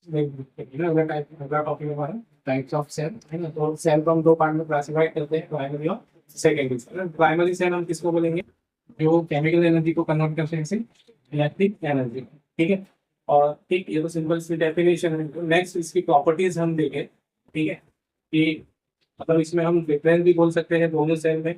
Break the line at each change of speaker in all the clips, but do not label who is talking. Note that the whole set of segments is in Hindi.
अगला टॉपिक हमारा टाइप्स ऑफ सेल है ना। तो सेल को हम दो पार्ट में क्लासिफाई करते हैं, प्राइमरी और सेकेंडरी सेल। प्राइमरी सेल हम किसको बोलेंगे, जो केमिकल एनर्जी को कन्वर्ट करते हैं इलेक्ट्रिक एनर्जी, ठीक है। और ठीक, ये तो सिंपल सी डेफिनेशन है। नेक्स्ट इसकी प्रॉपर्टीज हम देखें, ठीक है, कि मतलब इसमें हम डिफरेंस भी बोल सकते हैं दोनों सेल में,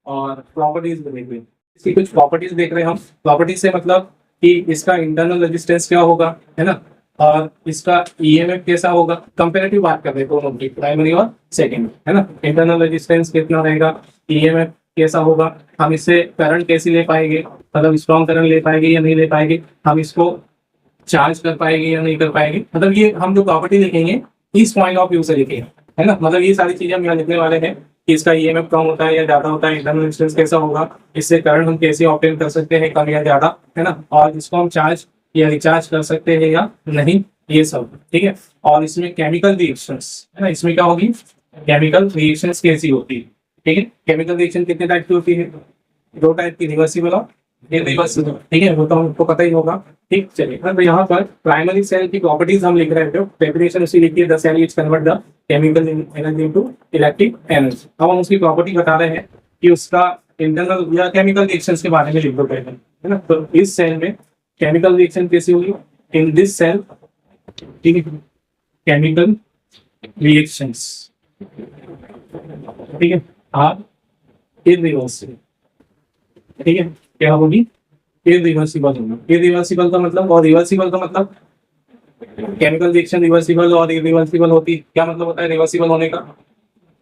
और प्रॉपर्टीज भी देख रहे हैं। इसकी कुछ प्रॉपर्टीज देख रहे हैं हम। प्रॉपर्टीज से मतलब कि इसका इंटरनल रेजिस्टेंस क्या होगा, है ना, और इसका ईएमएफ कैसा होगा। कंपेरेटिव बात कर रहे हैं दोनों की, प्राइमरी और सेकेंडरी, है ना। इंटरनल रेजिस्टेंस कितना रहेगा, ईएमएफ कैसा होगा, हम इससे करंट कैसे ले पाएंगे, मतलब स्ट्रॉन्ग करंट ले पाएंगे या नहीं ले पाएंगे, हम इसको चार्ज कर पाएंगे या नहीं कर पाएंगे। मतलब ये हम जो प्रॉपर्टी लिखेंगे इस पॉइंट ऑफ व्यू से लिखेंगे, है ना। मतलब ये सारी चीजें हम यहाँ लिखने वाले हैं कि इसका ईएमएफ कम होता है या ज्यादा होता है, इंटरनल रेजिस्टेंस कैसा होगा, इससे करंट हम कैसे ऑब्टेन कर सकते हैं, कम या ज्यादा, है ना, और इसको हम चार्ज या रिचार्ज कर सकते हैं या नहीं, ये सब, ठीक है। और इसमें केमिकल रिएक्शंस, है ना, इसमें क्या होगी, केमिकल रिएक्शंस कैसी होती है, ठीक है। केमिकल रिएक्शन कितने टाइप की होती है, दो टाइप की, रिवर्सिबल और इरिवर्सिबल, ठीक है, वो तो हमको पता ही होगा। ठीक, चलिए अब यहाँ पर प्राइमरी सेल की प्रॉपर्टीज हम लिख रहे हैं। डेफिनेशन उसी लिखी है, the cell is convert the chemical energy into electric energy. अब हम उसकी प्रॉपर्टी बता रहे हैं कि उसका इंटरनल या केमिकल रिएक्शंस के बारे में लिख दो पहले, है ना। तो इस सेल में केमिकल रिएक्शन कैसी होगी, इन दिस सेल, ठीक है, केमिकल रिएक्शंस, ठीक है, आर इरिवर्सिबल, ठीक है। क्या होगी, इरिवर्सिबल होगा। इरिवर्सिबल का मतलब और रिवर्सिबल का मतलब, केमिकल रिएक्शन रिवर्सिबल और इरिवर्सिबल होती, क्या मतलब होता है रिवर्सिबल होने का,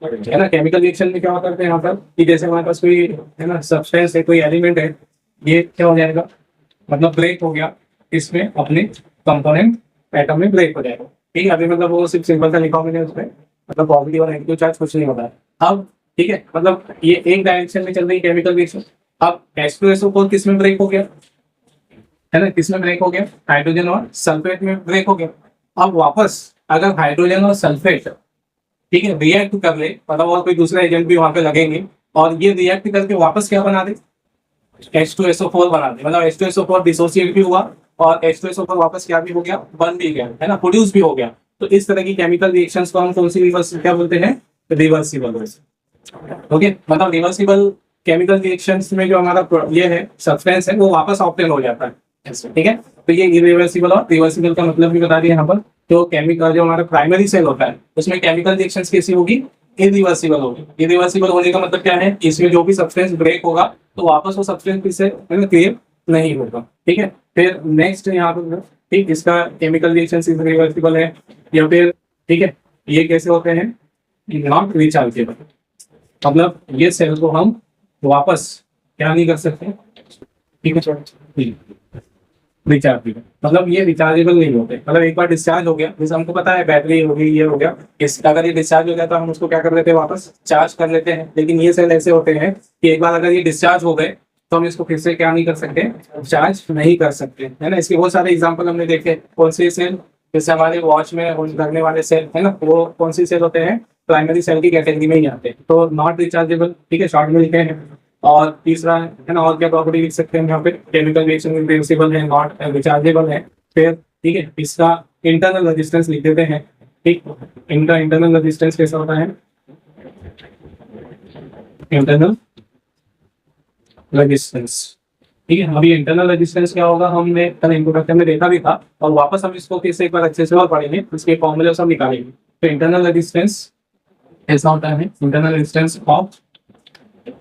है ना। केमिकल रिएक्शन में क्या होता है यहाँ पर कि जैसे हमारे पास कोई, है ना, सब्सटेंस है, कोई एलिमेंट है, ये क्या हो जाएगा, मतलब ब्रेक हो गया, इसमें अपने कंपोनेंट एटम में ब्रेक हो जाएगा, ठीक है। अभी मतलब वो सिर्फ सिंपल सा लिखा मैंने उसमें, मतलब पॉजिटिव और नेगेटिव चार्ज कुछ नहीं होता है। अब ठीक है, मतलब ये एक डायरेक्शन में चल रही है केमिकल रिएक्शन। अब H2SO4 किस में ब्रेक हो गया, है ना, किस में ब्रेक हो गया, हाइड्रोजन और सल्फेट में ब्रेक हो गया। अब वापस अगर हाइड्रोजन और सल्फेट, ठीक है, रिएक्ट कर ले, मतलब और कोई दूसरा एजेंट भी वहां पे लगेंगे, और ये रिएक्ट करके वापस क्या बना दे, H2SO4 बना दे, मतलब H2SO4 डिसोसिएट भी हुआ और H2SO4 वापस क्या भी हो गया, बन भी गया, है ना, प्रोड्यूस भी हो गया। तो इस तरह की केमिकल रिएक्शंस को हम कौन सी रिवर्स क्या बोलते हैं, रिवर्सिबल। ओके, मतलब रिवर्सिबल केमिकल रिएक्शंस में जो हमारा ये है सब्सटेंस है वो वापस ऑब्टेन हो जाता है, ठीक है। तो ये इरिवर्सिबल और रिवर्सिबल का मतलब भी बता दिया यहाँ पर। तो केमिकल जो हमारा प्राइमरी सेल होता है उसमें केमिकल रिएक्शंस कैसी होगी, इरिवर्सिबल होगी। इरिवर्सिबल होने का मतलब क्या है, इसमें जो भी सब्सटेंस ब्रेक होगा तो वापस वो सब्सटेंस फिर से क्रिएट नहीं होगा, ठीक है। फिर नेक्स्ट यहाँ पर, ठीक, इसका केमिकल रिएक्शंस इरिवर्सिबल है, या फिर ठीक है, ये कैसे होते हैं, नॉट रिचार्जेबल, मतलब ये सेल को हम वापस क्या नहीं कर सकते, ठीक है, रिचार्जेबल, मतलब ये रिचार्जेबल नहीं होते। मतलब एक बार डिस्चार्ज हो गया, जैसे हमको पता है बैटरी हो गई, ये हो गया, इस अगर ये डिस्चार्ज हो गया तो हम उसको क्या कर लेते हैं, वापस चार्ज कर लेते हैं। लेकिन ये सेल ऐसे होते हैं कि एक बार अगर ये डिस्चार्ज हो गए तो हम इसको फिर से क्या नहीं कर सकते, चार्ज नहीं कर सकते, है ना। इसके बहुत सारे एग्जाम्पल हमने देखे। कौन से सेल, जैसे हमारे वॉच में लगने वाले सेल, है ना, वो कौन सी सेल होते हैं, प्राइमरी सेल की कैटेगरी में ही आते हैं। तो नॉट रिचार्जेबल, ठीक है, शॉर्ट में लिखे हैं। और तीसरा, है ना, और क्या प्रॉपर्टी लिख सकते हैं यहाँ पे, केमिकल रिएक्शन रिवर्सिबल है, नॉट रिचार्जेबल है। फिर ठीक है, इसका इंटरनल रेजिस्टेंस लिख देते हैं, ठीक। इनका इंटरनल रेजिस्टेंस कैसा होता है, इंटरनल रेजिस्टेंस, ठीक है। अभी इंटरनल रेजिस्टेंस क्या होगा हमने कल इंट्रोडक्शन में देखा भी था, और वापस हम इसको फिर से एक बार अच्छे से और पढ़ेंगे, इसके फॉर्मूले सब निकालेंगे। तो इंटरनल रेजिस्टेंस ऐसा होता है, internal resistance of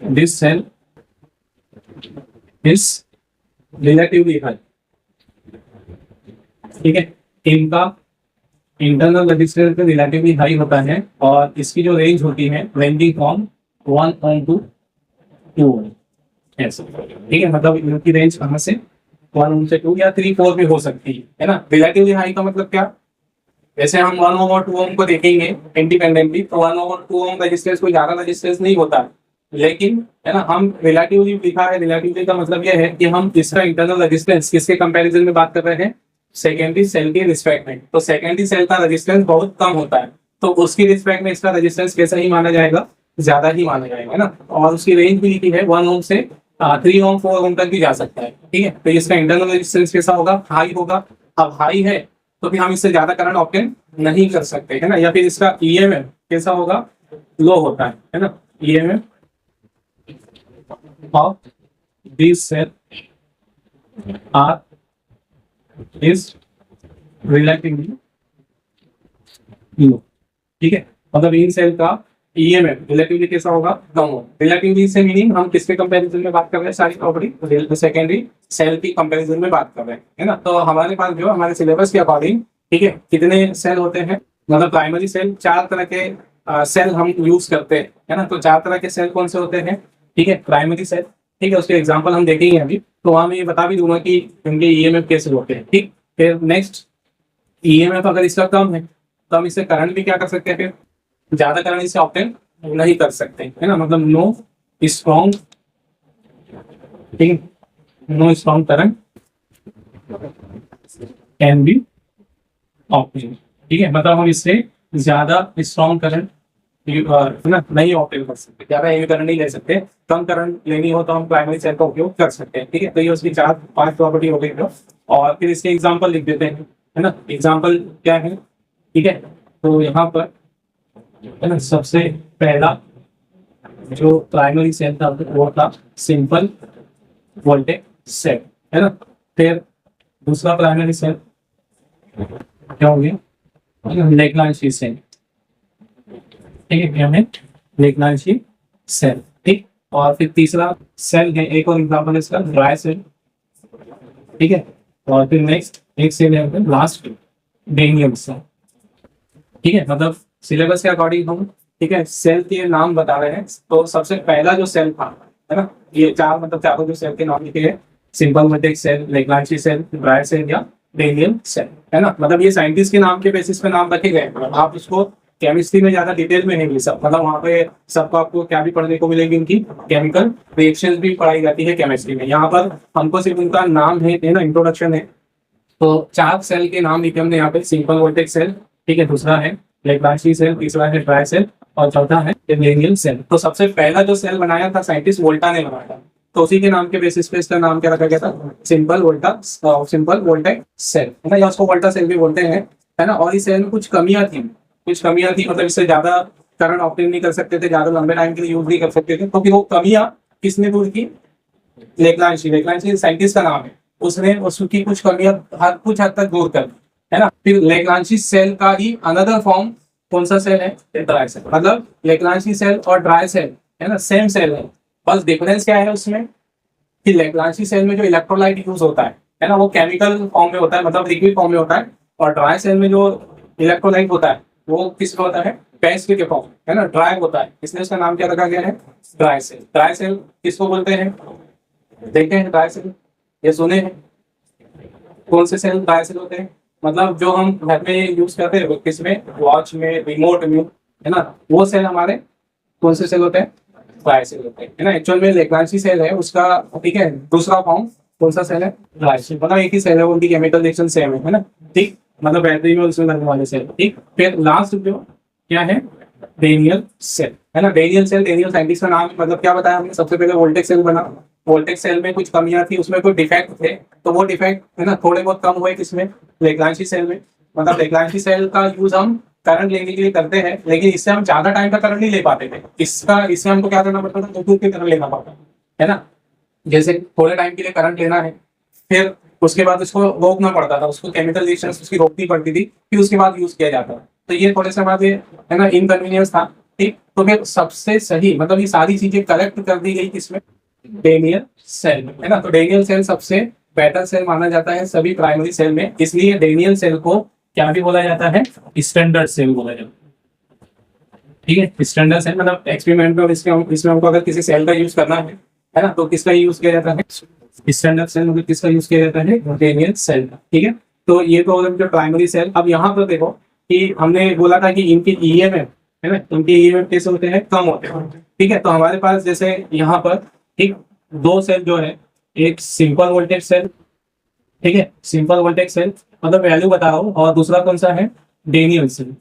this cell is relatively high, ठीक है। इनका इंटरनल रेजिस्टेंस रिलेटिवली हाई होता है, और इसकी जो रेंज होती है ranging from 1 ohm to 2 ohm, ऐसे, ठीक है। मतलब इनकी रेंज कहाँ से 1 ohm से 2 या 3 4 भी हो सकती है ना। रिलेटिवली हाई का मतलब क्या, वैसे हम 1 ohm और 2 ohm को देखेंगे इंडिपेंडेंटली, तो 1 ohm और 2 ohm रेजिस्टेंस कोई ज्यादा रेजिस्टेंस नहीं होता, लेकिन है ना, हम रिलेटिवली लिखा है। रिलेटिवली का मतलब यह है कि हम इसका इंटरनल रेजिस्टेंस किसके कंपैरिजन में बात कर रहे हैं, सेकेंडरी सेल के रिस्पेक्ट में। तो सेकेंडरी सेल का रेजिस्टेंस बहुत कम होता है, तो उसकी रिस्पेक्ट में इसका रेजिस्टेंस कैसा ही माना जाएगा, ज्यादा ही माना जाएगा, है ना। और उसकी रेंज भी लिखी है 1 ohm से 3 ohm 4 ohm तक भी जा सकता है, ठीक है। तो इसका इंटरनल रेजिस्टेंस कैसा होगा, हाई होगा। अब हाई है तो फिर हम इससे ज्यादा करंट ऑब्टेन नहीं कर सकते, है ना। या फिर इसका ईएमएफ कैसा होगा, लो होता है ना। EMF of this cell are is relatively low, ठीक है। मतलब इन सेल का ईएमएफ रिलेटिवली कैसा होगा, कम हो। रिलेटिवली से मीनिंग हम किसके कंपैरिजन में बात कर रहे हैं, सारी प्रॉपर्टी सेकेंडरी सेल की कंपैरिजन में बात कर रहे हैं, है ना। तो हमारे पास जो हमारे सिलेबस के अकॉर्डिंग, ठीक है, कितने सेल होते हैं, मतलब प्राइमरी सेल, 4 तरह के सेल हम यूज करते हैं, है ना। तो 4 तरह के सेल कौन से होते हैं, ठीक है, प्राइमरी सेल, ठीक है। उसके एग्जांपल हम देखेंगे अभी, तो वहां मैं ये बता भी दूंगा कि इनके ईएमएफ कैसे होते हैं, ठीक। फिर नेक्स्ट, ईएमएफ अगर इसका कम है तो हम इससे करंट भी क्या कर सकते हैं, फिर ज्यादा करंट इससे ऑब्टेन नहीं कर सकते, है ना। मतलब नो स्ट्रॉन्ग, ठीक है, no strong current can be obtain, ठीक है। मतलब हम इससे ज्यादा स्ट्रॉन्ग करंट ना नहीं ऑब्टेन कर सकते, ज्यादा हेवी करंट नहीं ले सकते। कम करंट लेनी हो तो हम प्राइमरी सेल का उपयोग कर सकते हैं, ठीक है। तो ये उसकी 4-5 प्रॉपर्टी हो गई। और फिर इसके एग्जांपल लिख देते हैं, है ना। एग्जांपल क्या है, ठीक है। तो यहाँ पर, है ना, सबसे पहला जो प्राइमरी सेल था वो था सिंपल वोल्टेज सेल, है ना। फिर दूसरा प्राइमरी सेल क्या हो गया, लेग्रांजी सेल, ठीक है, क्या है, लेग्रांजी सेल, ठीक। और फिर तीसरा सेल है, एक और एग्जांपल इसका ड्राई सेल, ठीक है। और फिर नेक्स्ट एक सेल है लास्ट डेनियल सेल, ठीक है। मतलब सिलेबस के अकॉर्डिंग हम, ठीक है, सेल के नाम बता रहे हैं। तो सबसे पहला जो सेल था, है ना, ये 4 मतलब चारों जो सेल के नाम लिखे हैं, simple voltage cell, Leclanche cell, dry cell या डेनियल सेल, है ना। मतलब ये साइंटिस्ट के नाम के बेसिस पे नाम रखे गए, आप उसको केमिस्ट्री में ज्यादा डिटेल में नहीं मिल सकता। मतलब वहाँ पे सबको आपको क्या भी पढ़ने को मिलेगी, इनकी केमिकल रिएक्शन भी पढ़ाई जाती है केमिस्ट्री में। यहाँ पर हमको सिर्फ उनका नाम है ना, इंट्रोडक्शन है। तो 4 सेल के नाम लिखे हमने यहाँ पे, सिंपल वोल्टेज सेल, ठीक है, दूसरा है लेग्रांजी सेल, तीसरा है ड्राई सेल और चौथा है डेनियल सेल। तो सबसे पहला जो सेल बनाया था साइंटिस्ट वोल्टा ने बनाया था, तो उसी के नाम के बेसिस पे इसका नाम क्या रखा गया था, सिंपल वोल्टेज सेल, है ना, या उसको वोल्टा सेल भी बोलते हैं, है ना। और इस सेल में कुछ कमियां थी, मतलब इससे ज्यादा करंट ऑब्टेन नहीं कर सकते थे, ज्यादा लंबे टाइम के लिए यूज नहीं कर सकते थे। तो फिर वो कमियां किसने दूर की, लेग्रांजी साइंटिस्ट का नाम है, उसने उसकी कुछ कमियां कुछ हद तक दूर कर, है ना। फिर लेग्रांजी सेल का ही अनदर फॉर्म कौन सा सेल है, ड्राई सेल। मतलब लेग्रांजी सेल और ड्राई सेल, है ना, सेम सेल है, बस डिफरेंस क्या है उसमें कि लेग्रांजी सेल में जो इलेक्ट्रोलाइट यूज होता है ना, वो केमिकल फॉर्म में होता है, मतलब लिक्विड फॉर्म में होता है। और ड्राई सेल में जो इलेक्ट्रोलाइट होता है वो किस में होता है, पेस्ट के फॉर्म, है ना, ड्राई होता है, इसलिए उसका नाम क्या रखा गया है, ड्राई सेल। ड्राई सेल किसको बोलते हैं, देखे हैं ड्राई सेल, ये सुने हैं, कौन से सेल ड्राई सेल होते हैं, मतलब जो हम घर में यूज करते हैं किसमें, वॉच में, रिमोट में, है ना, वो सेल हमारे कौन से सेल होते हैं, ड्राई सेल होते हैं, है ना। एक्चुअल में लेग्रांजी सेल है उसका, ठीक है, दूसरा फॉर्म कौन सा सेल है, ड्राई सेल। मतलब एक ही सेल है, उनकी केमिकल रिएक्शन सेम है ना, ठीक। मतलब बैटरी में उसमें लगने वाले सेल, ठीक। फिर लास्ट जो क्या है, डेनियल सेल, है ना। डेनियल सेल, डेनियल साइंटिस्ट का नाम, मतलब क्या बताया हमने, सबसे पहले वोल्टेज सेल बना, वोल्टेज सेल में कुछ कमियां थी, उसमें कोई डिफेक्ट थे, तो वो डिफेक्ट, है ना, थोड़े बहुत कम हुए किसमें, लेग्रांजी सेल में। मतलब लेग्रांजी सेल का यूज हम करंट लेने के लिए करते हैं, लेकिन इससे हम ज्यादा टाइम का करंट नहीं ले पाते थे। इससे हमको क्या करना पड़ता था, दूर के करंट लेना पड़ता है ना। जैसे थोड़े टाइम के लिए करंट लेना है, फिर उसके बाद उसको रोकना पड़ता था, उसको केमिकल रिएक्शन उसकी रोकनी पड़ती थी, फिर उसके बाद यूज किया जाता था। तो ये थोड़े से बाद ये, है ना, इनकन्वीनियंस था, ठीक। तो फिर सबसे सही, मतलब ये सारी चीजें कलेक्ट कर दी गई किसमें, डेनियल सेल, है ना। तो डेनियल सेल सबसे बेटर सेल माना जाता है सभी प्राइमरी सेल में, इसलिए डेनियल सेल को क्या भी बोला जाता है, स्टैंडर्ड सेल बोला जाता है, ठीक है। स्टैंडर्ड सेल मतलब एक्सपेरिमेंट में इसमें हमको अगर किसी सेल का यूज करना है ना, तो किसका यूज किया जाता है, स्टैंडर्ड सेल, मतलब किसका यूज किया जाता है, डेनियल सेल का, ठीक है। तो ये तो जो प्राइमरी सेल। अब यहाँ पर देखो कि हमने बोला था कि इनकी ईएमएफ, है ना, इनके ईएमएफ कैसे होते हैं, कम होते हैं, ठीक है। तो हमारे पास जैसे यहाँ पर, ठीक, 2 सेल जो है, एक सिंपल वोल्टेज सेल, ठीक है, सिंपल वोल्टेज सेल मतलब वैल्यू बताओ, और दूसरा कौन सा है, डेनियल सेल,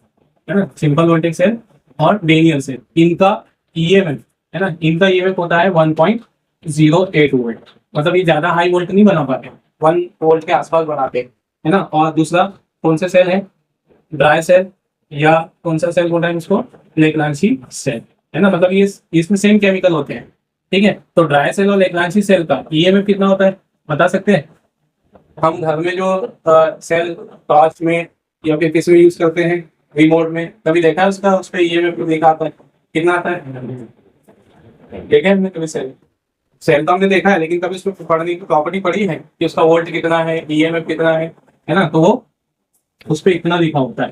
है ना, सिंपल वोल्टेज सेल और डेनियल सेल। इनका ईएमएफ, है ना, इनका ईएमएफ होता है 1.08 वोल्ट, मतलब ये ज्यादा हाई वोल्ट नहीं बना पाते, 1 वोल्ट के आसपास बनाते, है ना। और दूसरा कौन सा सेल है, ड्राई सेल, या कौन सा सेल बोलते हैं इसको, लेग्रांजी सेल, है ना। मतलब ये इसमें सेम केमिकल होते हैं, ठीक है। तो ड्राई सेल और लेग्रांजी सेल का ईएमएफ कितना होता है बता सकते हैं? हम घर में जो सेल टॉर्च में या फिर किसी में यूज करते हैं, रिमोट में, कभी देखा है उसका, उस पर ईएमएफ देखा आता है, कितना आता है? देखा है हमने कभी सेल? सेल तो हमने देखा है, लेकिन कभी उसमें पढ़ने की प्रॉपर्टी पढ़ी है कि उसका वोल्ट कितना है, ईएमएफ कितना है ना। तो वो उस पर इतना लिखा होता है।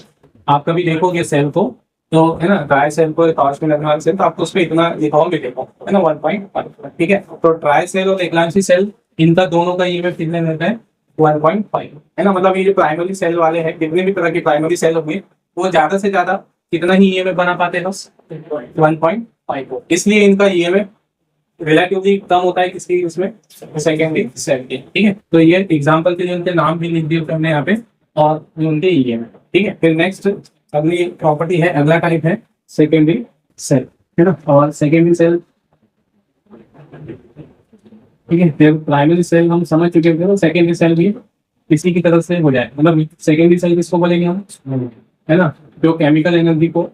आप कभी देखोगे सेल को, तो है ना, ड्राई सेल को टॉर्च में लगने वाले सेल, तो आपको उस पर इतना लिखा हुआ मिलेगा, है ना, 1.5, ठीक है। तो ड्राई सेल और लेग्रांजी सेल, इनका दोनों का ईएमएफ कितने रहता है? 1.5, है ना। मतलब ये जो प्राइमरी सेल वाले हैं, कितने भी तरह के प्राइमरी सेल होंगे, वो ज्यादा से ज्यादा कितना ही ईएमएफ बना पाते हैं, बस 1.5। इसलिए इनका ईएमएफ रिलेटिवली कम होता है किसकी, इसमें, सेकेंडरी सेल के, ठीक है। तो ये एग्जांपल के लिए उनके नाम भी लिख दिए हमने यहाँ पे, और उनके ईएमएफ, ठीक है। फिर नेक्स्ट अगली प्रॉपर्टी है, अगला टाइप है सेकेंडरी सेल, है ना। और सेकेंडरी सेल, ठीक है, फिर प्राइमरी सेल हम समझ चुके थे, तो सेकेंडरी सेल भी इसी की तरफ से हो जाए। मतलब सेकेंडरी सेल किसको बोलेंगे हम, है ना, जो केमिकल एनर्जी को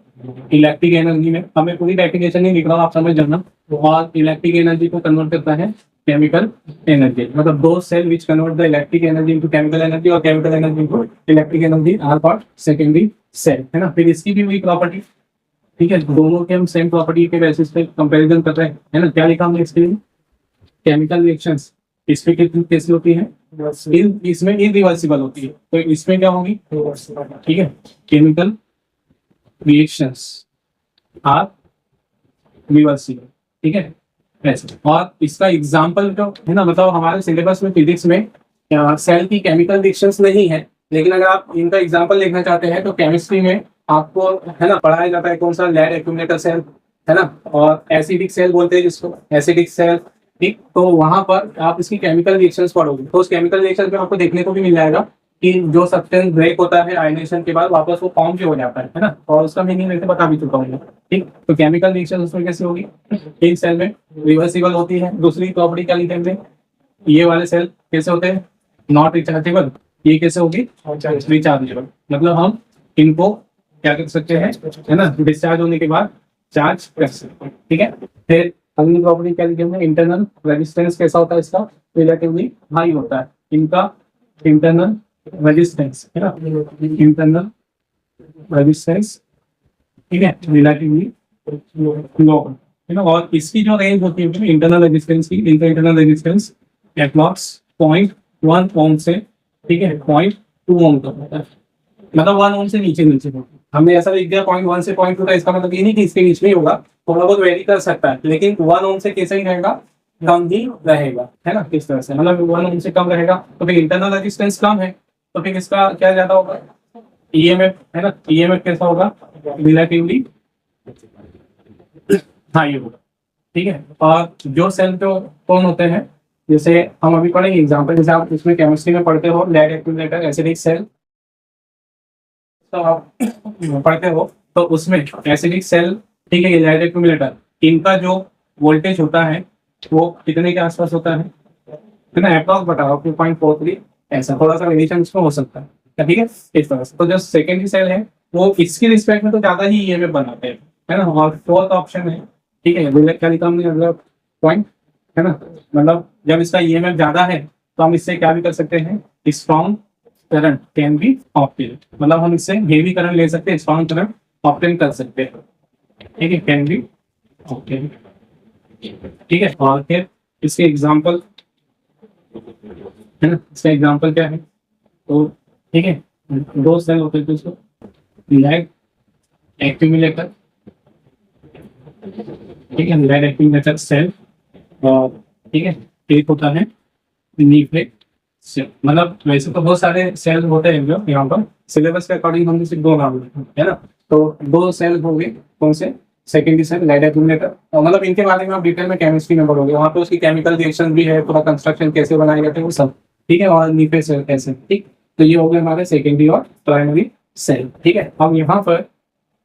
इलेक्ट्रिक एनर्जी में, हमें पूरी डेफिनेशन नहीं लिख रहा हूँ, आप समझ जाना, और इलेक्ट्रिक एनर्जी को कन्वर्ट करता है केमिकल एनर्जी। मतलब दो cell which convert the electric energy into chemical energy, और chemical energy into electric energy are called secondary cell, है ना। फिर इसकी भी वही प्रॉपर्टी, ठीक है, दोनों के हम सेम प्रॉपर्टी के बेसिस पे कंपैरिजन कर रहे हैं, है ना। क्या लिखा हमने इसके लिए, केमिकल रिएक्शंस इसमें कितनी कैसी होती है, इसमें इरिवर्सिबल होती है, तो इसमें क्या होगी, ठीक है, केमिकल रिएक्शंस आर रिवर्सिबल, ठीक है, ऐसे। और इसका एग्जांपल जो है ना, मतलब हमारे सिलेबस में फिजिक्स में सेल की केमिकल रिएक्शंस नहीं है, लेकिन अगर आप इनका एग्जांपल देखना चाहते हैं तो केमिस्ट्री में आपको, है ना, पढ़ाया जाता है कौन सा, लेड एक्यूमुलेटर सेल, है ना, और एसिडिक सेल बोलते हैं जिसको, एसिडिक सेल, ठीक। तो वहां पर आप इसकी केमिकल रिएक्शंस पढ़ोगे, तो उस केमिकल रिएक्शन में आपको देखने को भी मिल जाएगा कि जो सब्सटेंस ब्रेक होता है आयनेशन के बाद, वापस वो फॉर्म भी हो जाता है ना। और उसका मीनिंग वैसे बता भी चुका हूँ, ठीक। तो केमिकल रिएक्शन उसमें कैसे होगी, एक सेल में रिवर्सिबल होती है। दूसरी प्रॉपर्टी क्या लिखते हैं, ये वाले सेल कैसे होते हैं, नॉट रिचार्जेबल, ये कैसे होगी, रिचार्जेबल। मतलब हम इनको क्या कर सकते हैं, है ना, डिस्चार्ज होने के बाद चार्ज कर सकते हैं, ठीक है। फिर अगली प्रॉपर्टी क्या लिखी हमने, इंटरनल रेजिस्टेंस कैसा होता है इसका, रिलेटिवली हाई होता है इनका इंटरनल रेजिस्टेंस, है ना, इंटरनल रेजिस्टेंस, ठीक है, रिलेटिवली लो, है ना। और इसकी जो रेंज होती है इंटरनल रेजिस्टेंस की, इनका इंटरनल रेजिस्टेंस एटमॉक्स 0.1 ओम से, ठीक है, 0.2 ओम तक होता है। मतलब 1 ओम से नीचे नीचे हमने ऐसा लिख दिया 0.1 से 0.2 का, इसका मतलब ये नहीं कि इसके बीच में ही होगा, थोड़ा बहुत वेरी कर सकता है, लेकिन 1 ओम से कैसे ही रहेगा, कम ही रहेगा, है ना। किस तरह से, मतलब 1 ओम से कम रहेगा, तो फिर इंटरनल रेजिस्टेंस कम है, तो फिर इसका क्या ज्यादा होगा, ईएमएफ, है ना। ईएमएफ कैसा होगा, रिलेटिवली हाई होगा, ठीक है। और जो सेल तो कौन होते हैं, जैसे हम अभी पढ़ेंगे एग्जाम्पल, जैसे आप इसमें केमिस्ट्री में पढ़ते हो, लेड एक्यूमुलेटर, एसिडिक सेल, तो आप पढ़ते हो, तो उसमें एसिडिक सेल, ठीक है, ये लेड एक्यूमुलेटर, इनका जो वोल्टेज होता है वो कितने के आसपास होता है, कितना अप्रॉक्स बताओ, 2.43, ऐसा थोड़ा सा वेरिएशन इसमें हो सकता है, ठीक है, इस तरह से। तो जो सेकेंडरी सेल है वो इसकी रिस्पेक्ट में तो ज्यादा ही ईएमएफ बनाते हैं, है ना। और फोर्थ ऑप्शन है, ठीक है, क्या लिखा हमने अगला पॉइंट, है ना, मतलब जब इसका ईएमएफ ज्यादा है तो हम इससे क्या भी कर सकते हैं, strong current can be obtain, मतलब हम इससे हेवी करंट ले सकते हैं, स्ट्रॉन्ग करंट ऑब्टेन कर सकते हैं, ठीक है, कैन बी ऑब्टेन, ठीक है। और फिर इसके एग्जांपल, है ना, इसका एग्जांपल क्या है, तो ठीक है, दो सेल होते हैं, इसको लेड एक्यूमुलेटर, ठीक है, लेड एक्यूमुलेटर सेल, और ठीक है, एक होता है न्यूक्लिक सेल। मतलब वैसे तो बहुत सारे सेल होते हैं जो यहाँ पर सिलेबस के अकॉर्डिंग हम सिर्फ 2 नाम है ना, तो 2 सेल होंगे, कौन से, सेकेंडरी सेल, लेड एक्यूमुलेटर, और मतलब इनके बारे में आप डिटेल में केमिस्ट्री में पढ़ोगे, वहाँ पे उसकी केमिकल रिएक्शन भी है, पूरा कंस्ट्रक्शन कैसे बनाए जाते हैं वो सब, ठीक है, और न्यूक्लिक सेल कैसे, ठीक। तो ये हो गए हमारे सेकेंडरी और प्राइमरी सेल, ठीक है। अब यहाँ पर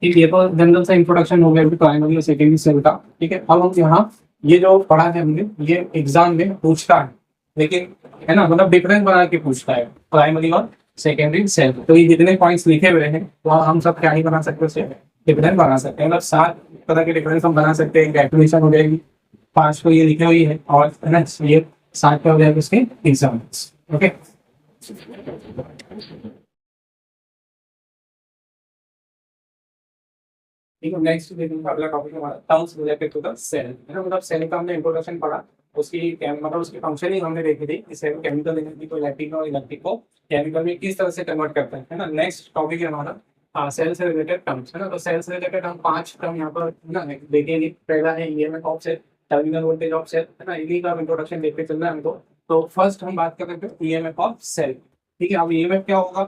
ये तो जनरल सा इंट्रोडक्शन हो गया प्राइमरी और सेकेंडरी सेल का, ठीक है। अब हम यहाँ ये जो पढ़ा है हमने, ये एग्जाम में पूछता है, लेकिन है ना, मतलब डिफरेंस बना के पूछता है प्राइमरी और सेकेंडरी सेल। तो ये जितने पॉइंट्स लिखे हुए हैं वह हम सब क्या ही बना सकते हैं, डिफरेंस बना सकते हैं। मतलब 7 तरह के डिफरेंस हम बना सकते हैं। डेफिनेशन हो जाएगी 5 को ये लिखी हुई है, और है ना ये 7 पे हो जाएगा उसके एग्जाम्पल्स। ओके, ठीक है। नेक्स्ट देखिए अगला टॉपिक हमारा terms related to the cell, है ना। मतलब सेल का हमने इंट्रोडक्शन पढ़ा, उसकी मतलब उसकी फंक्शनिंग हमने देखी थी कि सेल केमिकल एनर्जी को इलेक्ट्रिकल और इलेक्ट्रिक को केमिकल में किस तरह से कन्वर्ट करता है ना। नेक्स्ट टॉपिक है हमारा सेल से रिलेटेड टर्म्स, है ना। तो सेल से रिलेटेड हम 5 टर्म यहाँ पर ना देखेंगे। पहला है EMF of cell, terminal voltage of cell, है ना। इन्हीं का इंट्रोडक्शन देखते चल रहा है हमको। तो फर्स्ट हम बात करेंगे ईएमएफ ऑफ सेल, ठीक है। अब ईएमएफ क्या होगा,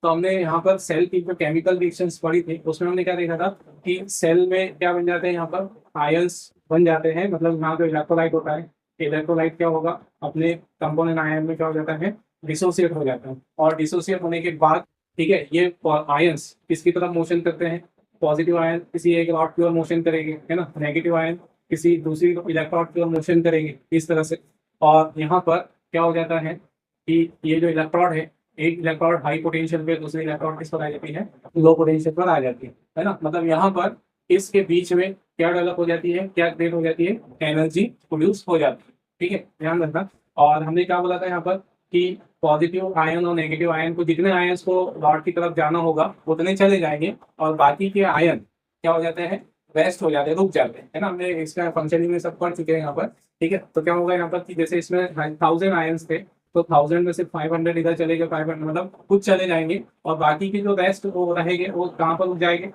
तो हमने यहाँ पर सेल की जो केमिकल रिएक्शंस पढ़ी थी उसमें हमने क्या देखा था कि सेल में क्या बन जाते हैं, यहाँ पर आयंस बन जाते हैं। मतलब यहाँ जो इलेक्ट्रोलाइट होता है, इलेक्ट्रोलाइट क्या होगा, अपने कंपोनेंट आयन में क्या हो जाता है, डिसोसिएट हो जाता है। और डिसोसिएट होने के बाद, ठीक है, ये आयंस किसकी तरफ मोशन करते हैं, पॉजिटिव आयन किसी एक रॉड की ओर मोशन करेंगे, है ना। नेगेटिव आयन किसी दूसरी इलेक्ट्रोड की ओर मोशन करेंगे, इस तरह से। और यहाँ पर क्या हो जाता है कि ये जो इलेक्ट्रोड है, एक इलेक्ट्रोड हाई पोटेंशियल पे, दूसरी इलेक्ट्रोड किस पर आ जाती है, लो पोटेंशियल पर आ जाती है ना। मतलब यहाँ पर इसके बीच में क्या डेवलप हो जाती है, क्या क्रिएट हो जाती है, एनर्जी प्रोड्यूस हो जाती है, ठीक है, ध्यान रखना। और हमने क्या बोला था यहाँ पर कि पॉजिटिव आयन और नेगेटिव आयन को, जितने आयन्स को रॉड की तरफ जाना होगा उतने चले जाएंगे, और बाकी के आयन क्या हो जाते हैं, वेस्ट हो जाते हैं, रुक जाते हैं, है ना। हमने इसका फंक्शनिंग में सब पढ़ चुके हैं यहाँ पर, ठीक है। तो क्या होगा यहाँ पर कि जैसे इसमें 1000 आयन्स थे, तो 1000 में से 500 इधर चले गए, 500 मतलब कुछ चले जाएंगे, और बाकी की जो रेस्ट वो रहेंगे वो कहाँ पर रुक जाएंगे,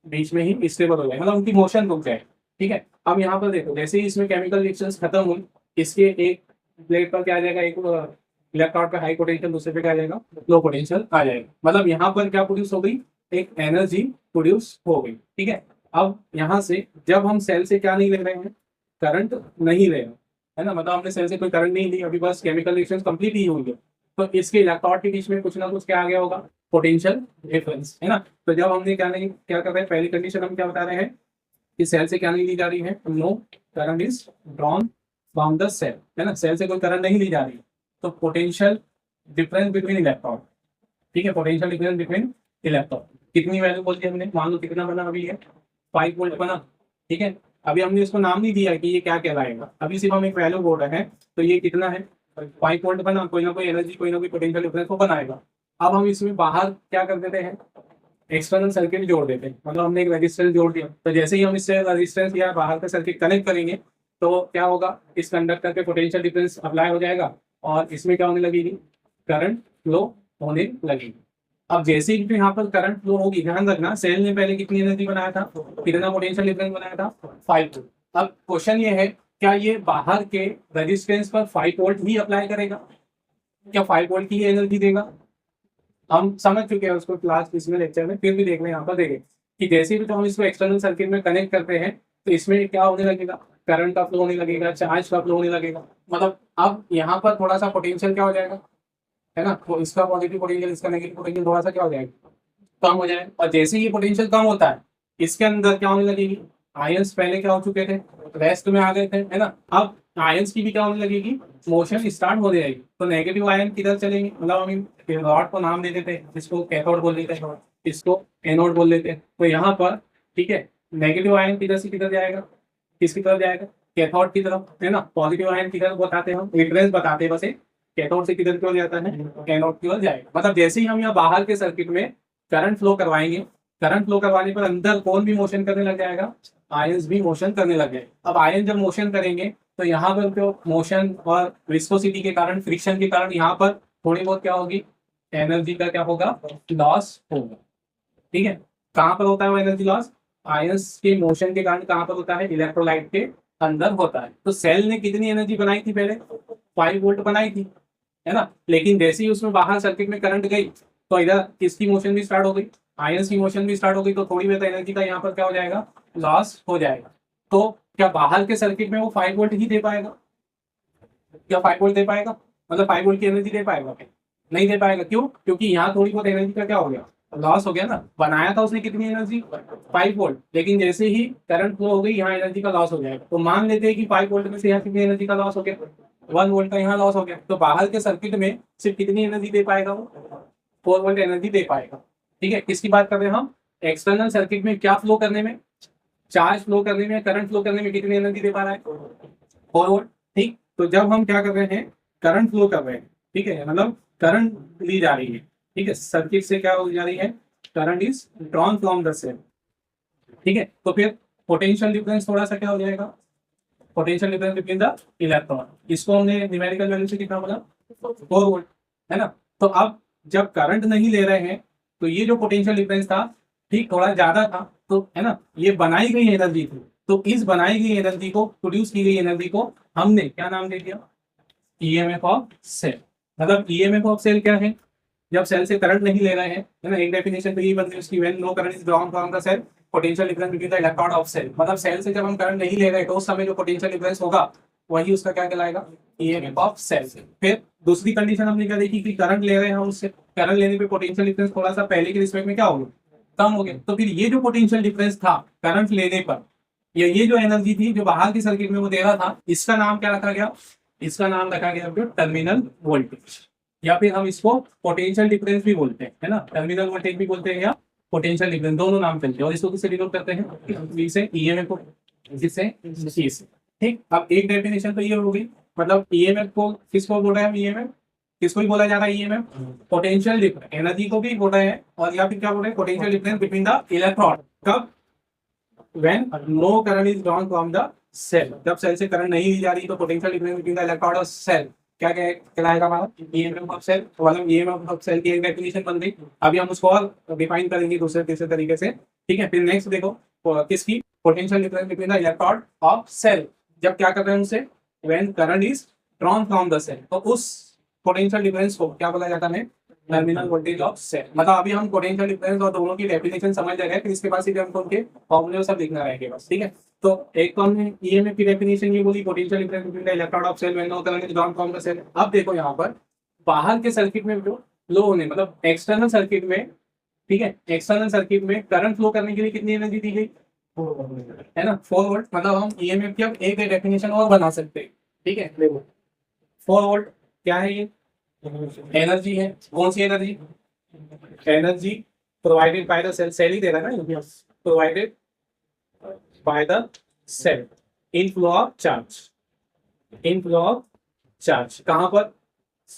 बीच में ही स्टेबल हो जाए, मतलब उनकी मोशन रुक जाए, ठीक है। अब यहाँ पर देखो, जैसे ही इसमें केमिकल रिएक्शंस खत्म हुई, इसके एक प्लेट पर क्या आ जाएगा, एक इलेक्ट्रॉन पे हाई पोटेंशियल, दूसरे पे क्या आ जाएगा, लो पोटेंशियल आ जाएगा। मतलब यहाँ पर क्या प्रोड्यूस हो गई, एक एनर्जी प्रोड्यूस हो गई, ठीक है। अब यहाँ से जब हम सेल से क्या नहीं ले रहे हैं, करंट नहीं ले रहे, है ना। मतलब हमने सेल से कोई करंट नहीं ली, अभी बस केमिकल रिएक्शन कंप्लीट ही हुई है, तो इसके इलेक्ट्रॉड के बीच में कुछ ना कुछ क्या आ गया होगा, पोटेंशियल डिफरेंस, है ना। तो जब हमने क्या कर रहे हैं, पहली कंडीशन हम क्या बता रहे हैं कि सेल से क्या नहीं ली जा रही है, no current is drawn from the cell, है ना। सेल से कोई करंट नहीं ली जा रही, तो पोटेंशियल डिफरेंस बिटवीन इलेक्ट्रॉन, ठीक है, पोटेंशियल डिफरेंस बिटवीन इलेक्ट्रॉन कितनी वैल्यू बोलती है हमने, मान लो कितना बना अभी है, 5 वोल्ट बना, ठीक है। अभी हमने इसको नाम नहीं दिया कि ये क्या कहलाएगा, अभी सिर्फ हम एक वैल्यू बोल रहे हैं, तो ये कितना है, 5 वोल्ट बना, कोई ना कोई एनर्जी, कोई ना कोई पोटेंशियल डिफरेंस को बनाएगा। अब हम इसमें बाहर क्या कर देते हैं, एक्सटर्नल सर्किट जोड़ देते हैं। मतलब हमने एक रेजिस्टेंस जोड़ दिया, तो जैसे ही हम इससे रेजिस्टेंस या बाहर का सर्किट कनेक्ट करेंगे, तो क्या होगा, इस कंडक्टर पे पोटेंशियल डिफरेंस अप्लाई हो जाएगा, और इसमें क्या होने लगेगी, करंट फ्लो होने लगेगी। अब जैसे ही यहाँ पर करंट फ्लो होगी, ध्यान रखना सेल ने पहले कितनी एनर्जी बनाया था, कितना पोटेंशियल डिफरेंस बनाया था, 5 वोल्ट। अब क्वेश्चन ये है, क्या ये बाहर के रेजिस्टेंस पर 5 वोल्ट ही अप्लाई करेगा, क्या 5 वोल्ट की एनर्जी देगा। हम समझ चुके हैं उसको क्लास इसमें लेक्चर में, फिर भी देख लें, यहाँ पर देखें कि जैसे भी तो हम इसको एक्सटर्नल सर्किट में कनेक्ट करते हैं, तो इसमें क्या होने लगेगा, करंट का फ्लो होने लगेगा, चार्ज का फ्लो होने लगेगा। मतलब अब यहाँ पर थोड़ा सा पोटेंशियल क्या हो जाएगा, है ना, तो इसका पॉजिटिव पोटेंशियल, इसका नेगेटिव पोटेंशियल थोड़ा सा क्या हो जाएगा, कम हो जाए। और जैसे ही पोटेंशियल कम होता है, इसके अंदर क्या होने लगेगी, आयंस पहले क्या हो चुके थे, रेस्ट में आ गए थे, है ना। अब आयंस की भी क्या होने लगेगी, मोशन स्टार्ट हो जाएगी। तो नेगेटिव आयन किधर चलेंगे, मतलब हम रॉड को नाम दे देते हैं, जिसको कैथोड बोल देते हैं, इसको एनोड बोल देते हैं। तो यहाँ पर ठीक है, नेगेटिव आयन किधर से किधर जाएगा, किसकी तरफ जाएगा, कैथोड की तरफ, है ना। पॉजिटिव आयन किधर बताते हैं, हम रिफरेंस बताते हैं, बस कैथोड से किधर की ओर जाता है, एनोड की ओर जाएगा। मतलब जैसे ही हम यहाँ बाहर के सर्किट में करंट फ्लो करवाएंगे, करंट फ्लो करवाने पर अंदर कौन भी मोशन करने लग जाएगा, आयंस भी मोशन करने लग जाए। अब आयन जब मोशन करेंगे, तो यहाँ पर जो मोशन और विस्कोसिटी के कारण, फ्रिक्शन के कारण यहाँ पर थोड़ी बहुत क्या होगी, एनर्जी का क्या होगा, लॉस होगा, ठीक है। कहाँ पर होता है वो एनर्जी लॉस, आयंस के मोशन के कारण कहाँ पर होता है, इलेक्ट्रोलाइट के अंदर होता है। तो सेल ने कितनी एनर्जी बनाई थी पहले, 5 वोल्ट बनाई थी, है ना। लेकिन जैसे ही उसमें बाहर सर्किट में करंट गई, तो इधर किसकी मोशन भी स्टार्ट हो गई, आयंस की मोशन भी स्टार्ट हो गई, तो थोड़ी बहुत एनर्जी का यहाँ पर क्या हो जाएगा, लॉस हो जाएगा। तो क्या बाहर के सर्किट में वो 5 वोल्ट ही दे पाएगा, क्या 5 वोल्ट दे पाएगा, मतलब 5 वोल्ट की एनर्जी दे पाएगा, नहीं दे पाएगा। क्यों, क्योंकि यहाँ थोड़ी बहुत एनर्जी का क्या हो गया, लॉस हो गया ना। बनाया था उसने कितनी एनर्जी, 5 वोल्ट, लेकिन जैसे ही करंट फ्लो हो गई, यहाँ एनर्जी का लॉस हो जाएगा। तो मान लेते हैं कि 5 वोल्ट में से यहाँ कितनी एनर्जी का लॉस हो गया, 1 वोल्ट का यहाँ लॉस हो गया। तो बाहर के सर्किट में सिर्फ कितनी एनर्जी दे पाएगा वो, 4 वोल्ट एनर्जी दे पाएगा। ठीक है, किसकी बात कर रहे हैं हम? एक्सटर्नल सर्किट में क्या फ्लो करने में, चार्ज फ्लो करने में, करंट फ्लो करने में कितनी एनर्जी दे पा रहा है? 4 वोल्ट। ठीक, तो जब हम क्या कर रहे हैं, करंट फ्लो कर रहे हैं, ठीक है, मतलब करंट ली जा रही है, ठीक है, सर्किट से क्या हो जा रही है, current is drawn from the cell. ठीक है, तो फिर पोटेंशियल डिफरेंस थोड़ा सा क्या हो जाएगा, potential difference between the electron, इसको हमने न्यूमेरिकल वैल्यू से कितना बोला, 4 वोल्ट, है ना। तो अब जब करंट नहीं ले रहे हैं तो ये जो पोटेंशियल डिफरेंस था, ठीक, थोड़ा ज्यादा था, तो है ना, ये बनाई गई एनर्जी थी, तो इस बनाई गई एनर्जी को, प्रोड्यूस की गई एनर्जी को हमने क्या नाम दे दिया, ईएमएफ ऑफ सेल। मतलब ईएमएफ ऑफ सेल क्या है, जब सेल से करंट नहीं ले रहे हैं, है ना, एक डेफिनेशन तो ये बनती है उसकी, when no current is drawn from the cell, potential difference between the electron of cell. मतलब सेल से जब हम करंट नहीं ले रहे तो उस समय जो पोटेंशियल डिफरेंस होगा वही उसका क्या कहलाएगा, ईएमएफ ऑफ सेल। फिर दूसरी कंडीशन हमने क्या देखी कि करंट ले रहे हैं हम, उससे करंट लेने पे पोटेंशियल डिफरेंस थोड़ा सा पहले के रिस्पेक्ट में क्या होगा, कम हो गया। तो फिर ये जो पोटेंशियल डिफरेंस था करंट लेने पर, ये जो एनर्जी थी जो बाहर की सर्किट में वो दे रहा था, इसका नाम क्या रखा गया, इसका नाम रखा गया टर्मिनल वोल्टेज, या फिर हम इसको पोटेंशियल डिफरेंस भी बोलते हैं, है ना, टर्मिनल वोल्टेज भी बोलते हैं या पोटेंशियल डिफरेंस, दोनों नाम चलते हैं। और इसको किससे डिनोट करते हैं, V से, ईएमएफ को जिससे C से। ठीक, अब एक डेफिनेशन तो ये हो गई, मतलब ईएमएफ को किसको बोल रहे हैं हम, ईएमएफ किसको भी बोला जा रहा है, ईएमएफ पोटेंशियल डिफरेंस, एनर्जी को भी बोल रहे हैं, और या फिर क्या बोल रहे हैं, potential difference between the electron, कब, when no current is drawn from the cell, जब सेल से करंट नहीं ली जा रही तो potential difference between the electron और सेल क्या कहलाएगा हमारा, ईएमएफ ऑफ सेल। मतलब ईएमएफ ऑफ सेल की एक डेफिनेशन बन गई, अभी हम उसको और डिफाइन करेंगे दूसरे तीसरे तरीके से। ठीक है, फिर नेक्स्ट देखो किसकी, potential difference between the electron of cell, जब क्या कर रहे हैं उनसे, when current is drawn from the cell, तो उस पोटेंशियल डिफरेंस को क्या बोला जाता है, टर्मिनल वोल्टेज ऑफ सेल। मतलब अभी हम पोटेंशियल डिफरेंस और दोनों की डेफिनेशन समझ गए, फिर इसके बाद सीधे हमको उनके फॉर्मूले सब लिखना रहेगा बस। ठीक है, तो एक तो हमने ईएमएफ की डेफिनेशन ये बोली, potential difference between the electron of cell when no current is drawn from the cell. अब देखो यहाँ पर बाहर के सर्किट में जो फ्लो होने, मतलब एक्सटर्नल सर्किट में, ठीक है, एक्सटर्नल सर्किट में करंट फ्लो करने के लिए कितनी एनर्जी दी गई, है ना, 4 वोल्ट। मतलब हम ईएमएफ की अब एक डेफिनेशन और बना सकते हैं। ठीक है, देखो 4 वोल्ट क्या है, ये एनर्जी है, कौन सी energy, energy provided by the cell, cell ही दे रहा है ना, provided by the cell in flow of charge, in flow of charge, कहां पर,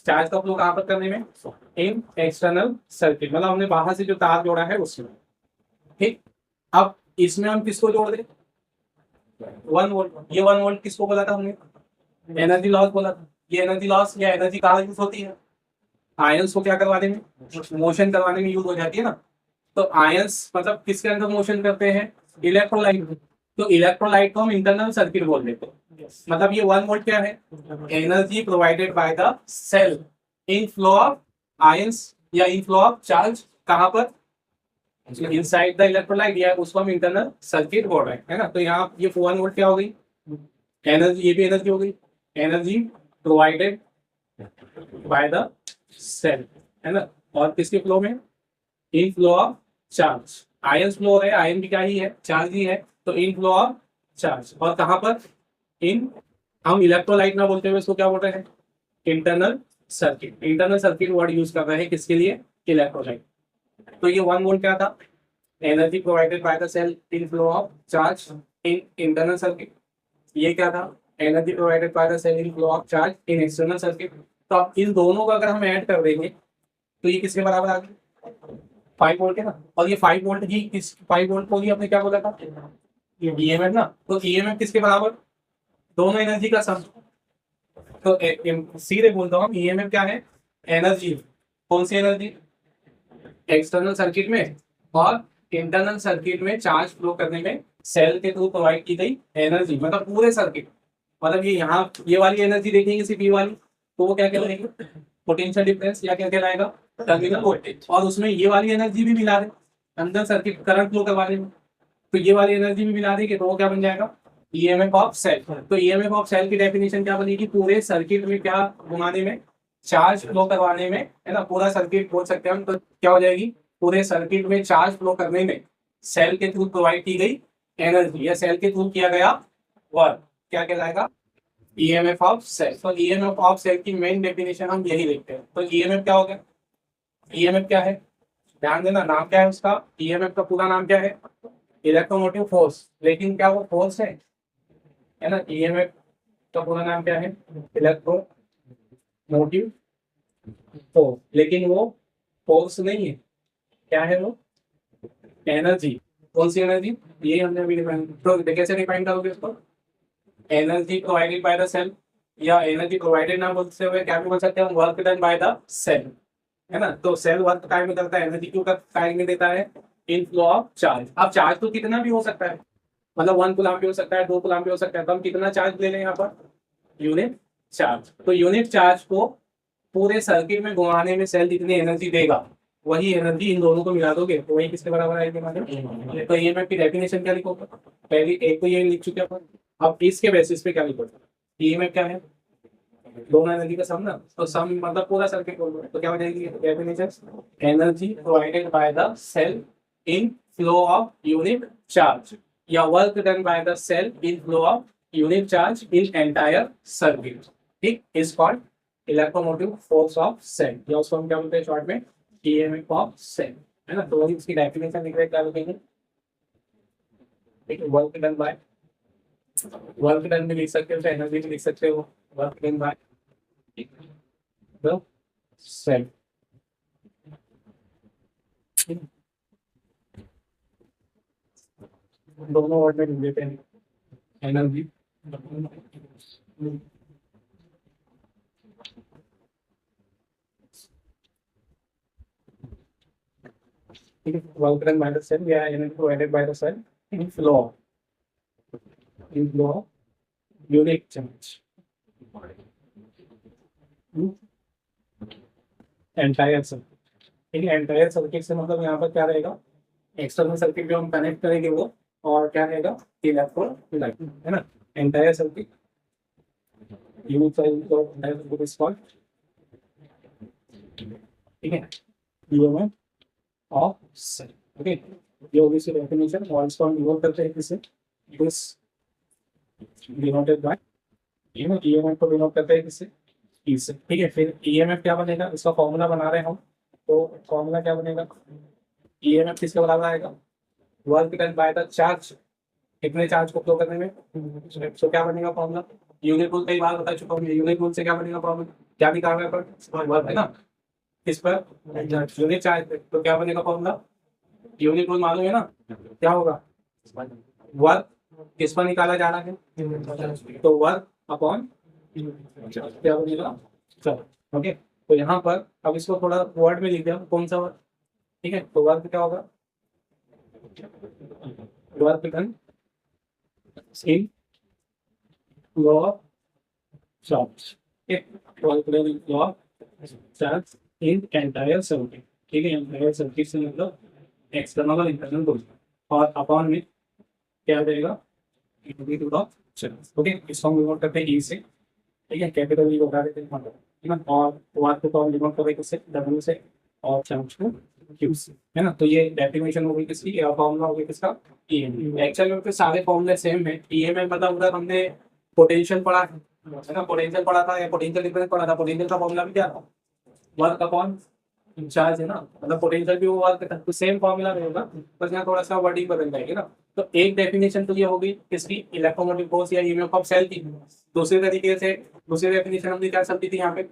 चार्ज का फ्लो कहां पर करने में, इन एक्सटर्नल सर्किट, मतलब हमने बाहर से जो तार जोड़ा है उसमें। ठीक, अब इसमें हम किसको जोड़ दें, 1 वोल्ट। ये 1 वोल्ट किसको बोला था हमने, एनर्जी लॉस बोला था। ये एनर्जी लॉस या एनर्जी कहाँ यूज होती है, आयंस को क्या करवाने में, मोशन करवाने में यूज हो जाती है ना। तो आयंस मतलब किसके अंदर मोशन करते हैं, इलेक्ट्रोलाइट। तो इलेक्ट्रोलाइट को हम इंटरनल सर्किट बोल देते हैं। मतलब ये 1 वोल्ट क्या है, energy provided by the cell in flow of ions या इन फ्लो ऑफ चार्ज, कहां पर, इनसाइड द इलेक्ट्रोलाइट, या उसको हम इंटरनल सर्किट बोल रहे हैं, है ना। तो यहाँ ये 1 वोल्ट क्या हो गई, एनर्जी, ये भी एनर्जी हो गई, energy provided by the cell, है ना। और किसके फ्लो में, in flow of charge, ion flow है, आयन भी क्या ही है, चार्ज ही है, तो इन फ्लो ऑफ चार्ज, और कहां पर, इन, हम इलेक्ट्रोलाइट ना बोलते हुए इसको क्या बोल रहे हैं, internal circuit. Internal circuit word use कर रहे हैं किसके लिए, इलेक्ट्रोलाइट। तो ये 1 वोल्ट क्या था, energy provided by the cell in flow of charge in internal circuit. ये क्या था, energy provided by the cell in flow of charge in external circuit. तो अब इन दोनों को अगर हम ऐड कर देंगे तो ये किसके बराबर आ गया, 5 वोल्ट है ना। और ये 5 वोल्ट ही, इस 5 वोल्ट को ही हमने क्या बोला था, ईएमएफ ना। तो ईएमएफ किसके बराबर, दोनों एनर्जी का सम। तो सीधे बोलता हूँ, ईएमएफ क्या है, एनर्जी, कौन सी एनर्जी, एक्सटर्नल सर्किट में और इंटरनल सर्किट में चार्ज फ्लो करने में सेल के थ्रू प्रोवाइड की गई एनर्जी, मतलब पूरे सर्किट। मतलब ये यहाँ ये वाली एनर्जी देखेंगे सिर्फ ये वाली, तो वो क्या कहलाएगी, पोटेंशियल डिफरेंस, या क्या कहलाएगा, टर्मिनल वोल्टेज। और उसमें ये वाली एनर्जी भी मिला दे अंदर सर्किट करंट फ्लो करवाने में, तो ये वाली एनर्जी भी मिला देंगे, तो वो क्या बन जाएगा, ईएमएफ ऑफ सेल। तो ईएमएफ ऑफ सेल की डेफिनेशन क्या बनेगी, पूरे सर्किट में क्या घुमाने में, चार्ज फ्लो करवाने में, है ना, पूरा सर्किट बोल सकते हैं हम। तो क्या हो जाएगी, पूरे सर्किट में चार्ज फ्लो करने में सेल के थ्रू प्रोवाइड की गई एनर्जी या सेल के थ्रू किया गया वर्क क्या कहलाएगा, ईएमएफ ऑफ सेल। तो ईएमएफ ऑफ सेल की मेन डेफिनेशन हम यही लिखते हैं। तो ईएमएफ क्या हो गया, ईएमएफ क्या है, ध्यान देना, नाम क्या है उसका, ईएमएफ का पूरा नाम क्या है, इलेक्ट्रोमोटिव फोर्स। लेकिन क्या वो फोर्स है ना, ईएमएफ का पूरा नाम क्या है, इलेक्ट्रोमोटिव फोर्स, लेकिन वो फोर्स नहीं है, क्या है वो, एनर्जी। कौन सी एनर्जी, ये हमने अभी डिफाइन, तो कैसे डिफाइन करोगे उसको, energy provided by the cell, या एनर्जी प्रोवाइडेड ना बोलते हुए क्या भी बोल सकते हैं, work done by the cell, है ना। तो सेल वर्क कार्य में करता है, एनर्जी क्यों का कार्य में देता है, इन फ्लो ऑफ चार्ज। अब चार्ज तो कितना भी हो सकता है, मतलब 1 कूलम भी हो सकता है, 2 कूलम भी हो सकता है, तो हम कितना चार्ज ले लें यहाँ पर, यूनिट चार्ज। तो यूनिट चार्ज को पूरे सर्किट में घुमाने में सेल जितनी एनर्जी देगा, वही एनर्जी इन दोनों को मिला दोगे तो वही किसके बराबर आएगी हमारे। तो ये मैं की डेफिनेशन क्या लिखूंगा, पहली एक तो ये लिख चुके अपन, अब इसके बेसिस पे क्या लिखोगे, ये में क्या है, दोनों एनर्जी का सम ना, तो सम मतलब पूरा सर्किट बोल रहे हैं, तो क्या हो जाएगी definition, energy provided by the cell in flow of unit charge, या work done by the cell in flow of unit charge in entire circuit, ठीक, is called electromotive force of cell, या उसको हम क्या बोलते हैं शॉर्ट में, ईएमएफ ऑफ सेल, है ना। तो वही इसकी डेफिनेशन लिख रहे हैं, क्या लिखेंगे, work done by, work done भी लिख सकते हो, एनर्जी भी लिख सकते हो, work done by the cell, दोनों वर्ड में लिख देते हैं, एनर्जी ठीक है, work done by the cell या energy provided by the cell in flow of unit charge entire circuit, ठीक है। एंटायर सर्किट से मतलब यहाँ पर क्या रहेगा, एक्सटर्नल सर्किट जो हम कनेक्ट करेंगे वो, और क्या रहेगा, इलेक्ट्रोलाइट, है ना। Entire circuit unit circuit is called, ठीक है, ईएमएफ ऑफ सेल, ओके। ये होगी इसकी डेफिनेशन, और इसको हम डिनोट करते हैं किससे, दिस डिनोटेड बाय ईएमएफ को डिनोट करते हैं किससे, ई से, ठीक है। फिर ईएमएफ क्या बनेगा, इसका फॉर्मूला बना रहे हैं हम, तो फॉर्मूला क्या बनेगा, ईएमएफ किसके बराबर आएगा, work done by the charge, कितने चार्ज को फ्लो करने में, तो क्या बनेगा फॉर्मूला, यूनिट रूल कई बार बता चुका हूँ, यूनिट रूल से क्या बनेगा फॉर्मूला, क्या भी काम है पर वर्क है ना, किस पर, यूनिट चार्ज पे, तो क्या बनेगा फॉर्मूला, यूनिट रूल मालूम है ना, क्या होगा, वर्क किस पर निकाला जा रहा है, तो वर्क अपॉन क्या बनेगा, चलो ओके। तो यहाँ पर अब इसको थोड़ा वर्ड में लिख दिया, कौन सा वर्ड, ठीक है। तो वर्क क्या होगा, work done in flow of charge, work done in flow of charge in entire circuit, ठीक है। एंटायर सर्किट से मतलब एक्सटर्नल और इंटरनल बोल, और अपॉन में क्या देगा, ओके। इसको हम रिमोट करते हैं ई से, ठीक है, कैपिटल ई बता देते हैं, ठीक है, और वर्क को हम रिमोट करेंगे किससे, डब्ल्यू से, और चार्ज को क्यू से, है ना। तो ये डेफिनेशन हो गई किसकी, या फॉर्मूला हो गया किसका, ईएमएफ। एक्चुअली में सारे फॉर्मूले सेम है, ईएमएफ मतलब उधर हमने पोटेंशियल पढ़ा है ना, पोटेंशियल पढ़ा था, या पोटेंशियल डिफरेंस पढ़ा था, पोटेंशियल का फॉर्मूला भी क्या था, वर्क अपॉन चार्ज, है ना, मतलब पोटेंशियल भी वो वर्क था, तो सेम फॉर्मूला रहेगा, बस यहाँ थोड़ा सा वर्डिंग बदल जाएगी ना। तो एक डेफिनेशन तो ये होगी किसकी, इलेक्ट्रोमोटिव फोर्स या ईएमएफ ऑफ सेल की। दूसरे तरीके से दूसरी डेफिनेशन हमने क्या समझी थी यहाँ पे,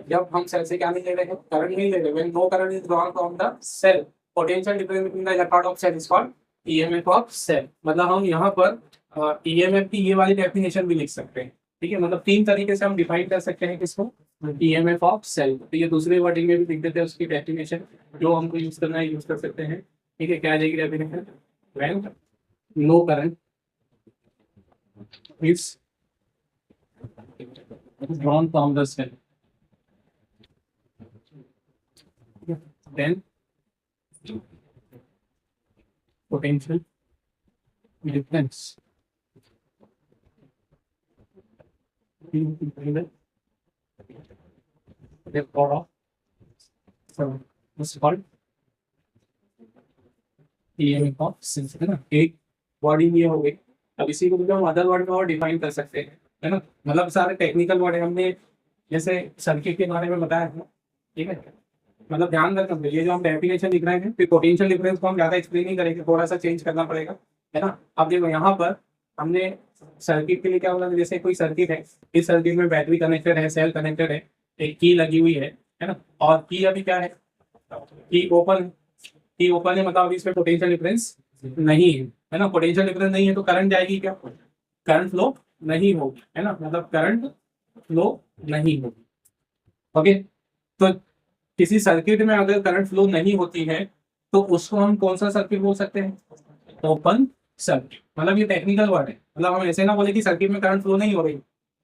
जब हम सेल से क्या नहीं ले रहे हैं, करंट नहीं ले रहे, when no current is drawn from the cell, potential difference between the electrode of cell is called EMF of cell. मतलब हम यहाँ पर ईएमएफ की ये वाली डेफिनेशन भी लिख सकते हैं, ठीक है। मतलब 3 तरीके से हम डिफाइन कर सकते हैं किसको, ईएमएफ ऑफ सेल। तो ये दूसरे वर्डिंग में भी लिख देते हैं उसकी डेफिनेशन, जो हमको यूज करना है यूज कर सकते हैं, ठीक है। क्या आ जाएगी definition, when no current is drawn from the cell, then potential difference between the electrode of so this is called EMF of sense, है ना। एक बॉडी ये हो गई, अब इसी को हम अदर वर्ड में और डिफाइन कर सकते हैं, है ना। मतलब सारे टेक्निकल वर्ड है, हमने जैसे सर्किट के बारे में बताया था, ठीक है। मतलब ध्यान रखना, ये जो हम डेफिनेशन लिख रहे हैं फिर पोटेंशियल डिफरेंस को हम ज्यादा एक्सप्लेन नहीं करेंगे, थोड़ा सा चेंज करना पड़ेगा, है ना। अब देखो यहाँ पर हमने सर्किट के लिए क्या बोला, जैसे कोई सर्किट है, इस सर्किट में बैटरी कनेक्टेड है, सेल कनेक्टेड है, एक की लगी हुई है ना, और की अभी क्या है, की ओपन, की ओपन है, मतलब अभी इसमें पोटेंशियल डिफरेंस नहीं है ना। पोटेंशियल डिफरेंस नहीं है तो करंट जाएगी क्या, करंट फ्लो नहीं होगी, है ना, मतलब करंट फ्लो नहीं होगी। ओके, तो किसी सर्किट में अगर करंट फ्लो नहीं होती है तो उसको हम कौन सा सर्किट बोल सकते हैं, ओपन सर्किट। मतलब ये टेक्निकल वर्ड है, मतलब हम ऐसे ना बोले कि सर्किट में करंट फ्लो नहीं हो रही,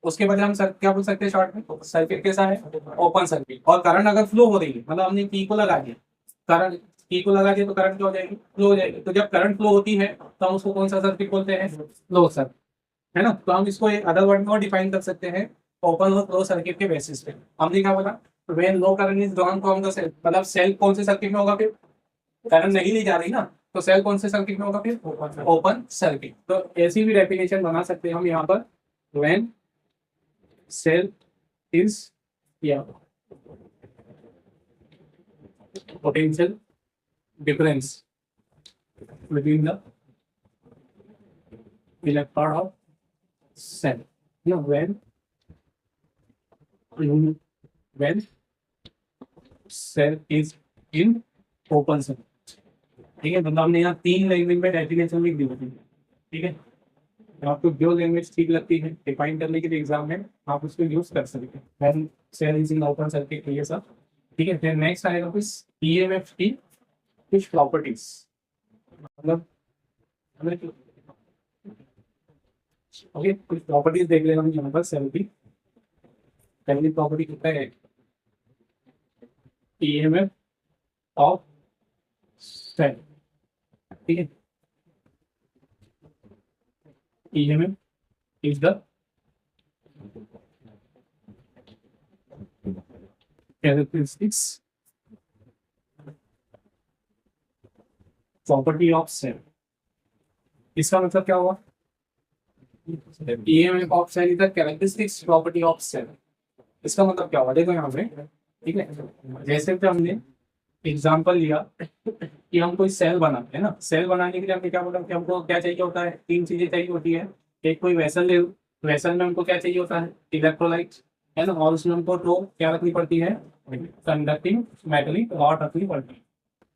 उसके बजाय हम क्या बोल सकते हैं शॉर्ट में, सर्किट कैसा है, ओपन सर्किट। और करंट अगर फ्लो हो रही है, मतलब हमने की को लगा दिया, करंट की को लगा दिया तो करंट क्या हो जाएगी, फ्लो हो जाएगी। तो जब करंट फ्लो होती है तो हम उसको कौन सा सर्किट बोलते हैं, फ्लो सर्किट, है ना। तो हम इसको एक अदर वर्ड में और डिफाइन कर सकते हैं, ओपन और क्लोज सर्किट के बेसिस पे। हमने क्या बोला, when no current is drawn from the cell, मतलब सेल कौन से सर्किट में होगा, फिर करंट नहीं ली जा रही ना, तो सेल कौन से सर्किट में होगा, फिर ओपन सर्किट। तो ऐसी भी डेफिनेशन बना सकते हैं हम यहाँ पर, व्हेन सेल इज या potential difference between the electron of cell, you know, when cell is in open cell, ठीक है। मतलब हमने यहाँ 3 लैंग्वेज में डेफिनेशन लिख दी होती है, ठीक है। तो आपको जो लैंग्वेज ठीक लगती है डिफाइन करने के लिए एग्जाम में आप उसको यूज कर सकते हैं, when cell is in open circuit, ये सब, ठीक है। फिर नेक्स्ट आएगा कुछ EMF की कुछ प्रॉपर्टीज, मतलब हमें ओके कुछ प्रॉपर्टीज देख लेना यहाँ पर सेल की। पहली प्रॉपर्टी कितना है, EMF ऑफ सेल, ठीक है। EMF is the characteristics property of cell. इसका मतलब क्या हुआ, EMF of cell is the characteristics property of cell. इसका मतलब क्या हुआ, देखो यहाँ पे, ठीक है। जैसे कि हमने एग्जांपल लिया कि हम कोई सेल बनाते हैं ना, सेल बनाने के लिए हमने क्या बोला कि हमको क्या चाहिए होता है, 3 चीजें चाहिए होती है। एक कोई वेसल ले, वेसल में हमको क्या चाहिए होता है, इलेक्ट्रोलाइट, है ना, और उसमें हमको तो क्या रखनी पड़ती है, कंडक्टिंग मेटलिक रॉड रखनी पड़ती है,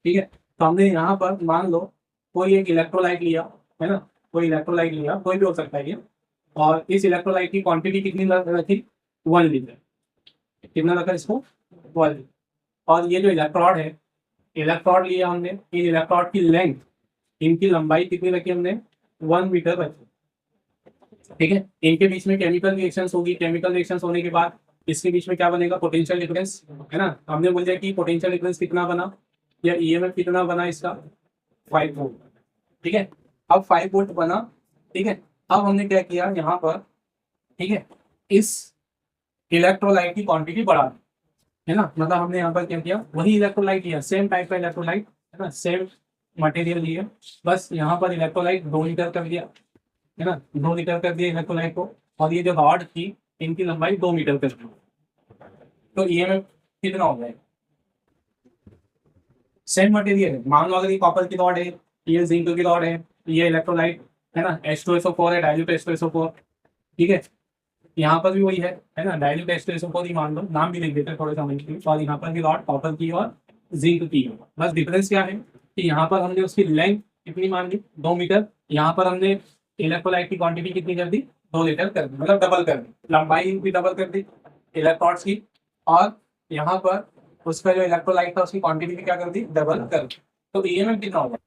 ठीक है। तो हमने यहाँ पर मान लो कोई एक इलेक्ट्रोलाइट लिया, है ना, कोई इलेक्ट्रोलाइट लिया, कोई भी हो सकता है ये, और इस इलेक्ट्रोलाइट की क्वांटिटी कितनी रखी, 1 लीटर, कितना रखा इसको, 1 लीटर। और ये जो इलेक्ट्रोड है, इलेक्ट्रोड लिया हमने, इन इलेक्ट्रोड की लेंथ, इनकी लंबाई कितनी रखी हमने, 1 मीटर रखी, ठीक है। इनके बीच में केमिकल रिएक्शंस होगी, केमिकल रिएक्शंस होने के बाद इसके बीच में क्या बनेगा, पोटेंशियल डिफरेंस, है ना। हमने बोल दिया कि पोटेंशियल डिफरेंस कितना बना या EMF कितना बना इसका, 5 वोल्ट, ठीक है। अब 5 वोल्ट बना, ठीक है। अब हमने क्या किया यहाँ पर, ठीक है, इस इलेक्ट्रोलाइट की क्वांटिटी बढ़ा दी, है ना। मतलब हमने यहाँ पर क्या किया, वही इलेक्ट्रोलाइट लिया, सेम टाइप का इलेक्ट्रोलाइट, है ना, सेम मटेरियल लिया, बस यहाँ पर इलेक्ट्रोलाइट 2 लीटर कर दिया, है ना, 2 लीटर कर दिया इलेक्ट्रोलाइट को, और ये जो रॉड थी इनकी लंबाई 2 मीटर कर दी। तो EMF कितना हो जाएगा, सेम मटेरियल है, मान लो अगर ये कॉपर की रॉड है, ये जिंक की रॉड है, ये इलेक्ट्रोलाइट, है ना, H2SO4 है, डाइल्यूट H2SO4, ठीक है। यहाँ पर भी वही है ना, डाइल्यूट H2SO4 ही मान लो, नाम भी लिख देते हैं थोड़े समझ के लिए। और यहाँ पर भी रॉड कॉपर की और जिंक की, बस डिफरेंस क्या है कि यहाँ पर हमने उसकी लेंथ कितनी मान ली, 2 मीटर, यहाँ पर हमने इलेक्ट्रोलाइट की क्वांटिटी कितनी कर दी, 2 लीटर कर दी, मतलब डबल कर दी, लंबाई भी डबल कर दी इलेक्ट्रॉन्स की, और यहाँ पर उसका जो इलेक्ट्रोलाइट था उसकी क्वांटिटी भी क्या कर दी, डबल कर दी। तो EMF कितना होगा,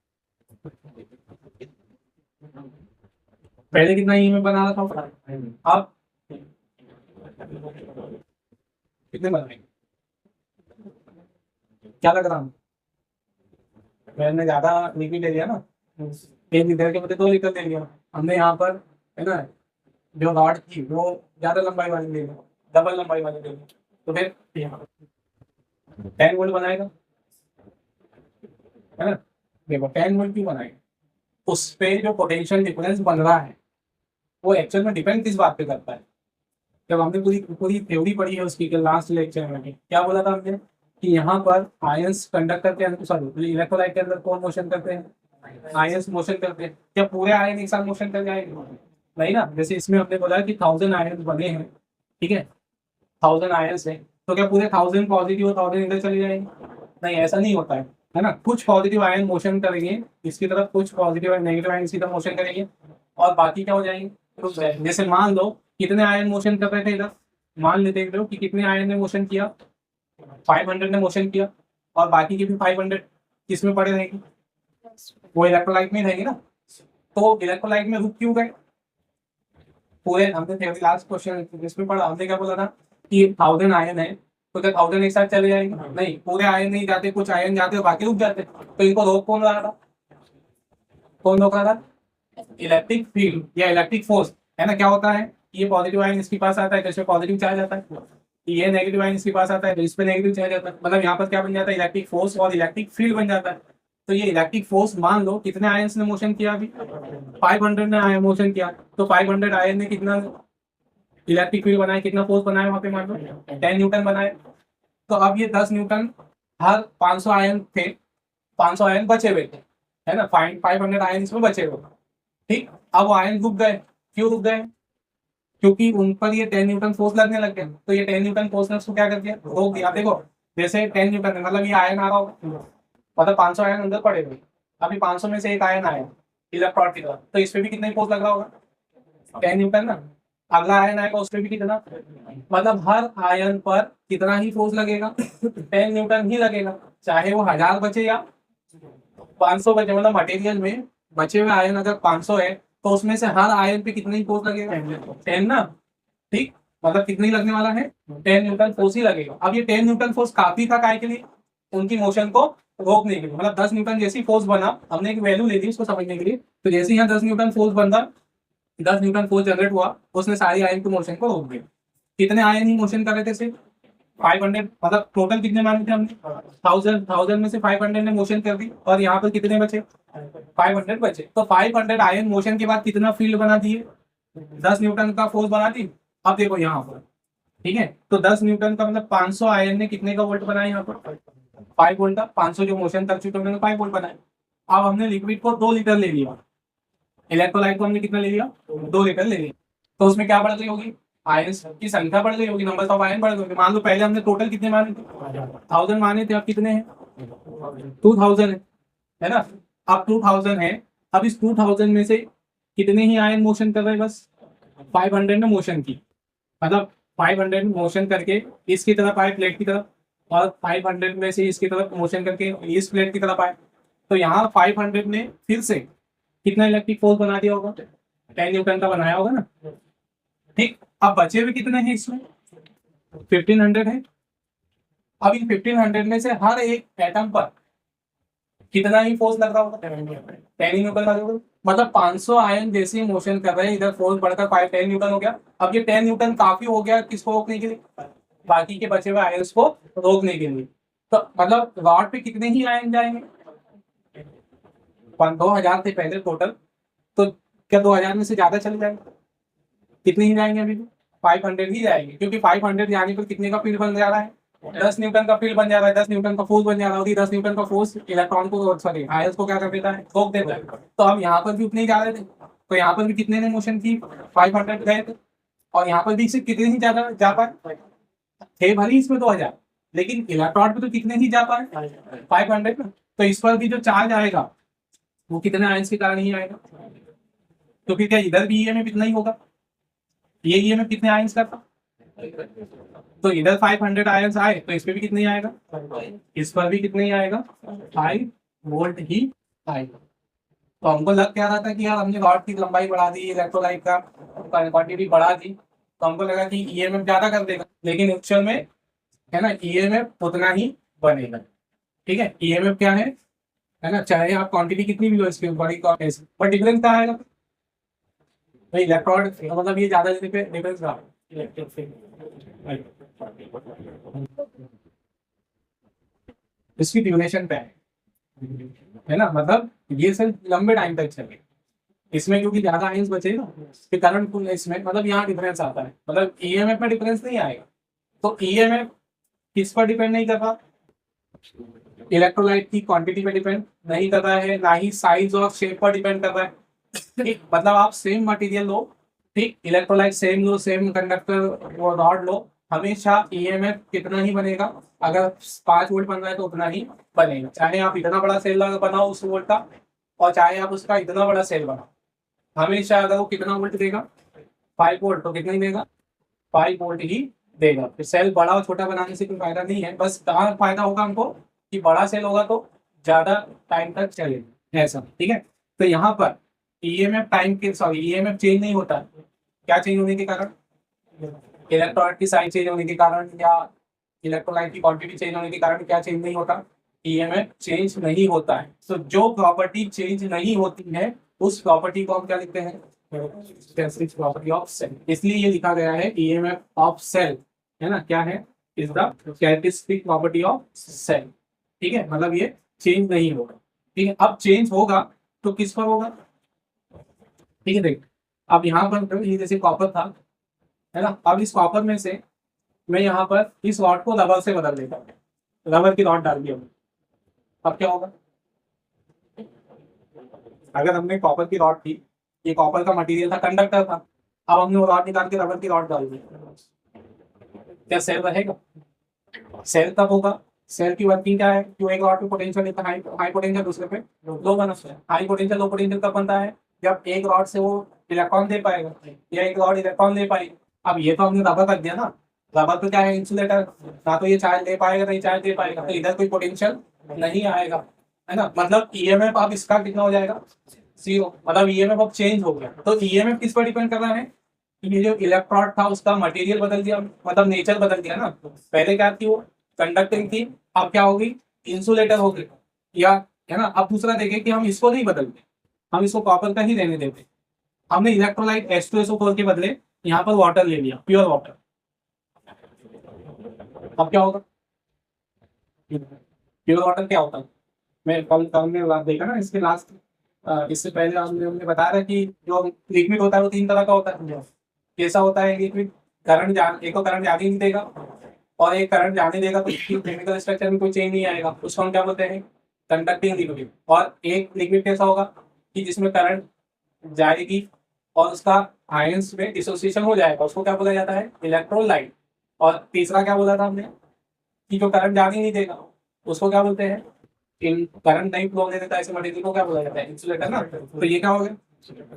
पहले कितना EMF बना रहा था, अब कितने बनाएंगे, क्या लग रहा है, मैंने ज्यादा लिक्विड ले लिया ना, 1 लीटर के बदले 2 लीटर ले लिया हमने यहाँ पर, है ना। जो रॉड थी वो ज्यादा लंबाई वाली ले ली, डबल लंबाई वाली ले ली, तो फिर 10 वोल्ट बनाएगा, है ना। देखो 10 वोल्ट क्यों बनाएगा, उस पे जो पोटेंशियल डिफरेंस बन रहा है वो एक्चुअल में डिपेंड किस बात पे करता है। जब हमने पूरी पूरी थ्योरी पढ़ी है उसकी लास्ट लेक्चर में, क्या बोला था हमने कि यहाँ पर आयंस कंडक्टर के अंदर, सॉरी इलेक्ट्रोलाइट के अंदर कौन मोशन करते हैं, आयंस मोशन करते हैं। क्या पूरे आयन एक साथ मोशन कर जाएंगे? नहीं ना। जैसे इसमें हमने बोला कि 1000 आयन बने हैं, ठीक है, 1000 आयंस है, तो क्या पूरे 1000 पॉजिटिव और 1000 इधर चले जाएंगे? नहीं, ऐसा नहीं होता है ना। कुछ पॉजिटिव आयन मोशन करेंगे इसकी तरफ, कुछ पॉजिटिव और नेगेटिव आयन इसकी तरफ मोशन करेंगे, और बाकी क्या हो जाएंगे, रुक जाएंगे। जैसे मान लो कितने आयन मोशन कर रहे थे इधर, मान लेते हो कि कितने आयन ने मोशन किया, 500 ने मोशन किया, और बाकी के भी 500 किसमें पड़े रहेंगे, वो इलेक्ट्रोलाइट में रहेंगे ना। तो इलेक्ट्रोलाइट में रुक क्यों गए? पूरे हमने लास्ट क्वेश्चन इसमें पढ़ा, हमने क्या बोला था कि 1000 आयन है, तो क्या 1000 एक साथ चले जाएंगे? नहीं, पूरे आयन नहीं जाते, कुछ आयन जाते और बाकी रुक जाते। तो इनको रोक कौन रहा था, कौन रोक रहा था? इलेक्ट्रिक फील्ड या इलेक्ट्रिक फोर्स, है ना। क्या होता है, ये पॉजिटिव आयन इसके पास आता है तो इसमें पॉजिटिव चार्ज आता है, ये नेगेटिव आयन इसके पास आता है तो इस पे नेगेटिव चार्ज आता है। मतलब यहाँ पर क्या बन जाता है, इलेक्ट्रिक फोर्स और इलेक्ट्रिक फील्ड बन जाता है। तो ये इलेक्ट्रिक फोर्स मान लो कितने आयंस ने मोशन किया, अभी 500 ने आयन मोशन किया, तो 500 आयन ने कितना इलेक्ट्रिक फील्ड बनाया, कितना फोर्स बनाया वहां पे, मान लो 10 न्यूटन बनाए। तो अब ये 10 न्यूटन, हर 500 आयन थे, 500 आयन बचे हुए थे, है ना, 500 आयन इसमें बचे हुए, ठीक। अब वो आयन रुक गए, क्यों रुक गए? क्योंकि उन पर ये 10 न्यूटन फोर्स लगने लग गया। तो ये 10 न्यूटन फोर्स ने उसको क्या कर दिया, रोक दिया। देखो जैसे 10 न्यूटन है, मतलब ये आयन आ रहा होगा, मतलब 500 आयन अंदर पड़े हुए, अभी 500 में से एक आयन आया इलेक्ट्रॉन की तरफ, तो इस पे भी कितना फोर्स लग रहा होगा, 10 न्यूटन ना। अगला आयन आएगा उस पर भी कितना, मतलब हर आयन पर कितना ही फोर्स लगेगा, 10 न्यूटन ही लगेगा, चाहे वो 1000 बचे या 500 बचे। मतलब मटेरियल में बचे हुए आयन अगर 500 है तो उसमें से हर आयन पे कितनी फोर्स लगेगा, 10 ना, ठीक। मतलब कितनी लगने वाला है, 10 न्यूटन फोर्स ही लगेगा। अब ये 10 न्यूटन फोर्स काफी था काय के लिए, उनकी मोशन को रोकने के लिए। मतलब 10 न्यूटन जैसी फोर्स बना, हमने एक वैल्यू ले ली उसको समझने के लिए, तो जैसे यहाँ 10 न्यूटन फोर्स बन रहा, 10 न्यूटन फोर्स जनरेट हुआ, उसने सारी आयन की मोशन को रोक दिया। कितने आयन ही मोशन कर रहे थे सिर्फ 500, मतलब टोटल कितने माने थे हमने, 1000 में से 500 ने मोशन कर दी, और यहाँ पर कितने बचे, 500 बचे। तो 500 आयन मोशन के बाद कितना फील्ड बना दिए, 10 न्यूटन का फोर्स बना दी। अब देखो यहाँ पर, ठीक है, तो 10 न्यूटन का मतलब 500 आयन ने कितने का वोल्ट बनाया यहाँ पर, 5 वोल्ट का। 500 जो मोशन कर चुके उन्होंने 5 वोल्ट बनाए। अब हमने लिक्विड को 2 लीटर ले लिया, इलेक्ट्रोलाइट को हमने कितना ले लिया, 2 लीटर ले लिया। तो उसमें क्या बढ़ गई होगी, आयंस की संख्या बढ़ गई होगी, नंबर ऑफ आयन बढ़ गए। मान लो पहले हमने टोटल कितने माने थे, 1000 माने थे, अब कितने हैं, 2000 है ना। अब 2000 है, अब इस 2000 में से कितने ही आयन मोशन कर रहे हैं, बस 500 ने मोशन की, मतलब 500 मोशन करके इसकी तरफ आए, प्लेट की तरफ, और 500 में से इसकी तरफ मोशन करके इस प्लेट की तरफ आए। तो यहाँ 500 ने फिर से कितना इलेक्ट्रिक फोर्स बना दिया होगा, 10 न्यूटन का बनाया होगा ना, ठीक। अब बचे हुए कितने हैं इसमें, 1500 है। अब इन 1500 में से हर एक एटम पर कितना ही फोर्स लग रहा होगा, 10 न्यूटन का। मतलब 500 आयन जैसे ही मोशन कर रहे हैं, इधर फोर्स बढ़कर 10 न्यूटन हो गया। अब ये 10 न्यूटन काफी हो गया किसको रोकने के लिए, बाकी के बचे हुए आयन्स को रोकने के लिए। तो मतलब रॉड पे कितने ही आयन जाएंगे, 2000 थे पहले टोटल, तो क्या 2000 में से ज्यादा चले जाएंगे, कितने ही जाएंगे, अभी 500 ही जाएंगे, क्योंकि 500 जाने पर कितने का फील्ड बन जा रहा है, 10 न्यूटन का फील्ड बन जा रहा है, 10 न्यूटन का फोर्स बन जा रहा है। 10 न्यूटन का फोर्स इलेक्ट्रॉन को, सॉरी आयंस को क्या कर देता है, रोक देता है। तो हम यहाँ पर भी उतने ही जा रहे थे, तो यहाँ पर भी कितने ने मोशन की, 500 गए थे, और यहाँ पर भी सिर्फ कितने ही ज्यादा जा पाए थे, भले इसमें 2000, लेकिन इलेक्ट्रॉन पे तो कितने ही जा पाए, 500 ना। तो इस पर भी जो चार्ज आएगा वो कितने आयंस के कारण ही आएगा, तो फिर क्या इधर भी ईएमएफ इतना ही होगा, ये ईएमएफ कितने आयंस का था, तो इधर 500 आयंस आए, तो इस पे भी कितने ही आएगा, इस पर भी कितने ही आएगा, 5 वोल्ट ही आएगा। तो हमको लग क्या रहा था कि यार हमने रॉड की लंबाई बढ़ा दी, इलेक्ट्रोलाइट का क्वांटिटी बढ़ा दी, तो हमको लगा कि ईएमएफ ज्यादा कर देगा, लेकिन एक्चुअल में है ना ईएमएफ उतना ही बनेगा, ठीक है। ईएमएफ क्या है ना, चाहे आप क्वांटिटी कितनी भी लो इसकी बड़ी क्वांटिटी, पर डिफरेंस क्या आएगा भाई, इलेक्ट्रॉन मतलब ये ज्यादा डिफरेंस रहा इलेक्ट्रिक फील्ड, इसकी ड्यूरेशन पे है ना, मतलब ये सिर्फ लंबे टाइम तक चले, इसमें क्योंकि ज्यादा आयंस बचे ना, फिर करंट इसमें मतलब यहाँ डिफरेंस आता है, मतलब ईएमएफ में डिफरेंस नहीं आएगा। तो ईएमएफ किस पर डिपेंड नहीं कर रहा, इलेक्ट्रोलाइट की क्वांटिटी पे डिपेंड नहीं कर रहा है, ना ही साइज और शेप पर डिपेंड कर रहा है। ठीक, मतलब आप सेम मटेरियल लो, ठीक, इलेक्ट्रोलाइट सेम लो, सेम कंडक्टर वो रॉड लो, हमेशा ईएमएफ कितना ही बनेगा, अगर 5 वोल्ट बन रहा है तो उतना ही बनेगा, चाहे आप इतना बड़ा सेल बनाओ उस वोल्ट का, और चाहे आप उसका इतना बड़ा सेल बनाओ, हमेशा अगर वो कितना वोल्ट देगा 5 वोल्ट, तो कितना ही देगा 5 वोल्ट ही देगा। फिर सेल बड़ा और छोटा बनाने से कोई फायदा नहीं है, बस कहाँ फायदा होगा हमको कि बड़ा सेल होगा तो ज्यादा टाइम तक चलेगा, ऐसा, ठीक है। तो यहाँ पर ईएमएफ टाइम के सॉरी ईएमएफ चेंज नहीं होता, क्या चेंज होने के कारण, इलेक्ट्रॉन की साइज चेंज होने के कारण या इलेक्ट्रोलाइट की क्वांटिटी चेंज होने के कारण क्या चेंज नहीं होता, ईएमएफ चेंज नहीं होता है। तो जो प्रॉपर्टी चेंज नहीं होती है उस प्रॉपर्टी को हम क्या लिखते हैं, कैरेक्टरिस्टिक प्रॉपर्टी ऑफ सेल। इसलिए ये लिखा गया है ईएमएफ ऑफ सेल, है ना, क्या है, is the characteristic property of cell, ठीक है, मतलब ये चेंज नहीं होगा, ठीक है। अब चेंज होगा तो किस पर होगा, ठीक है, देख अब यहाँ पर ये जैसे कॉपर था, है ना, अब इस कॉपर में से मैं यहाँ पर इस रॉड को रबर से बदल देता हूँ, रबर की रॉड डाल दिया, अब क्या होगा, अगर हमने कॉपर की रॉड थी, ये कॉपर का मटेरियल था, कंडक्टर था, अब हमने वो रॉड निकाल के रबर की रॉड डाल दी, क्या सेल रहेगा, सेल तब होगा, सेल की वर्किंग क्या है, जो एक रॉड पे पोटेंशियल देता है हाई पोटेंशियल, दूसरे पे लो बनता है, हाई पोटेंशियल लो पोटेंशियल कब बनता है, जब एक रॉड से वो इलेक्ट्रॉन दे पाएगा या एक रॉड इलेक्ट्रॉन दे पाएगी। अब ये तो हमने रबर कर दिया ना, रबर तो क्या है, इंसुलेटर, ना तो ये चार्ज ले पाएगा नहीं चार्ज दे पाएगा, तो इधर कोई पोटेंशियल नहीं आएगा, है ना, मतलब ईएमएफ अब इसका कितना हो जाएगा, 0, मतलब ईएमएफ अब चेंज हो गया। तो ईएमएफ किस पर डिपेंड कर रहा है, ये जो इलेक्ट्रोड था उसका मटेरियल बदल दिया, मतलब नेचर बदल दिया ना, पहले क्या थी वो कंडक्टिंग थी, अब क्या होगी इंसुलेटर होगी, या, है ना। अब दूसरा देखें कि हम इसको नहीं बदलते, हम इसको कॉपर का ही रहने देते, हमने इलेक्ट्रोलाइट H2SO4 के बदले यहाँ पर वाटर ले लिया, प्योर वाटर, अब क्या होगा, प्योर वाटर क्या होता है, मैं कल कल में देखा ना, इसके लास्ट इससे पहले हमने बताया था कि जो लिक्विड होता है वो 3 तरह का होता है, कैसा होता है लिक्विड, एक तो करंट जाने नहीं देगा, और एक करंट जाने देगा तो केमिकल स्ट्रक्चर में कोई चेंज नहीं आएगा, उसको हम क्या बोलते हैं, कंडक्टिंग लिक्विड। और एक लिक्विड कैसा होगा कि जिसमें करंट जाएगी और उसका आयंस में डिसोसिएशन हो जाएगा, उसको क्या बोला जाता है, इलेक्ट्रोलाइट। और तीसरा क्या बोला था हमने कि जो करंट जाने नहीं देगा उसको क्या बोलते हैं, इन करंट नहीं फ्लो होने देता ऐसे मटेरियल को क्या बोला जाता है, इंसुलेटर ना। तो ये क्या हो गया,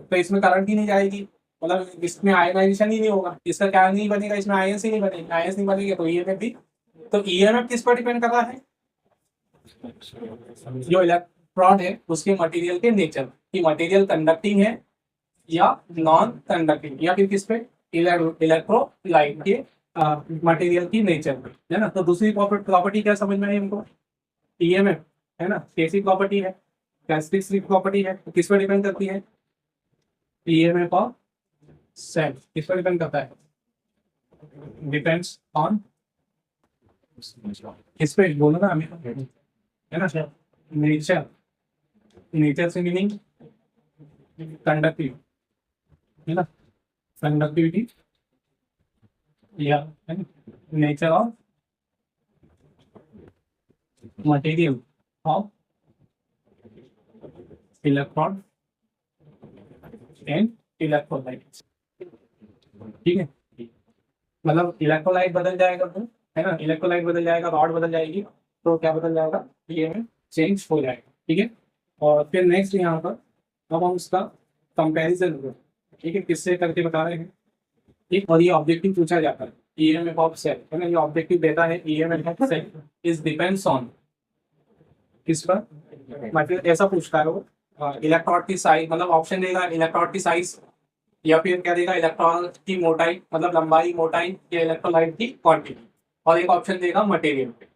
तो इसमें करंट ही नहीं जाएगी, मतलब इसमें आयनाइजेशन ही नहीं होगा, इसका क्या नहीं बनेगा, इसमें आयंस ही नहीं बनेगी, आयंस नहीं बनेगी तो ईएमएफ भी, तो ईएमएफ किस पर डिपेंड कर रहा है, जो इलेक्ट्रॉन है उसके मटेरियल के नेचर की, मटेरियल कंडक्टिंग है या नॉन कंडक्टिंग, या फिर किस पे, इलेक्ट्रोलाइट के मटेरियल की नेचर पे, है ना। तो दूसरी प्रॉपर्टी क्या समझ में आई हमको, ईएमएफ, है ना, कैसी प्रॉपर्टी है, कैरेक्टरिस्टिक प्रॉपर्टी है, तो किस पर डिपेंड करती है, ईएमएफ ऑफ सेल किस पर डिपेंड करता है, डिपेंड्स ऑन, किस पे बोलो ना हमें, है ना, नेचर, नेचर से मीनिंग कंडक्टिव, है ना, कंडक्टिविटी या nature of material of electron and electrolyte, ठीक है, मतलब इलेक्ट्रोलाइट बदल जाएगा तो, है ना, इलेक्ट्रोलाइट बदल जाएगा, रॉड बदल जाएगी, तो क्या बदल जाएगा, ये में चेंज हो जाएगा, ठीक है। और फिर नेक्स्ट यहाँ पर अब हम उसका कंपैरिजन, ठीक है, किससे करके बता रहे हैं, ठीक, और ये ऑब्जेक्टिव पूछा जाता है, ईएमएफ ऑफ सेल, है ना, ये ऑब्जेक्टिव देता है, EMF of cell is depends on, किस पर, मतलब ऐसा पूछता है वो, इलेक्ट्रॉड की साइज, मतलब ऑप्शन देगा इलेक्ट्रॉड की साइज, या फिर क्या देगा इलेक्ट्रॉन की मोटाई, मतलब लंबाई मोटाई, या इलेक्ट्रोलाइट की क्वांटिटी, और एक ऑप्शन देगा मटेरियल पे।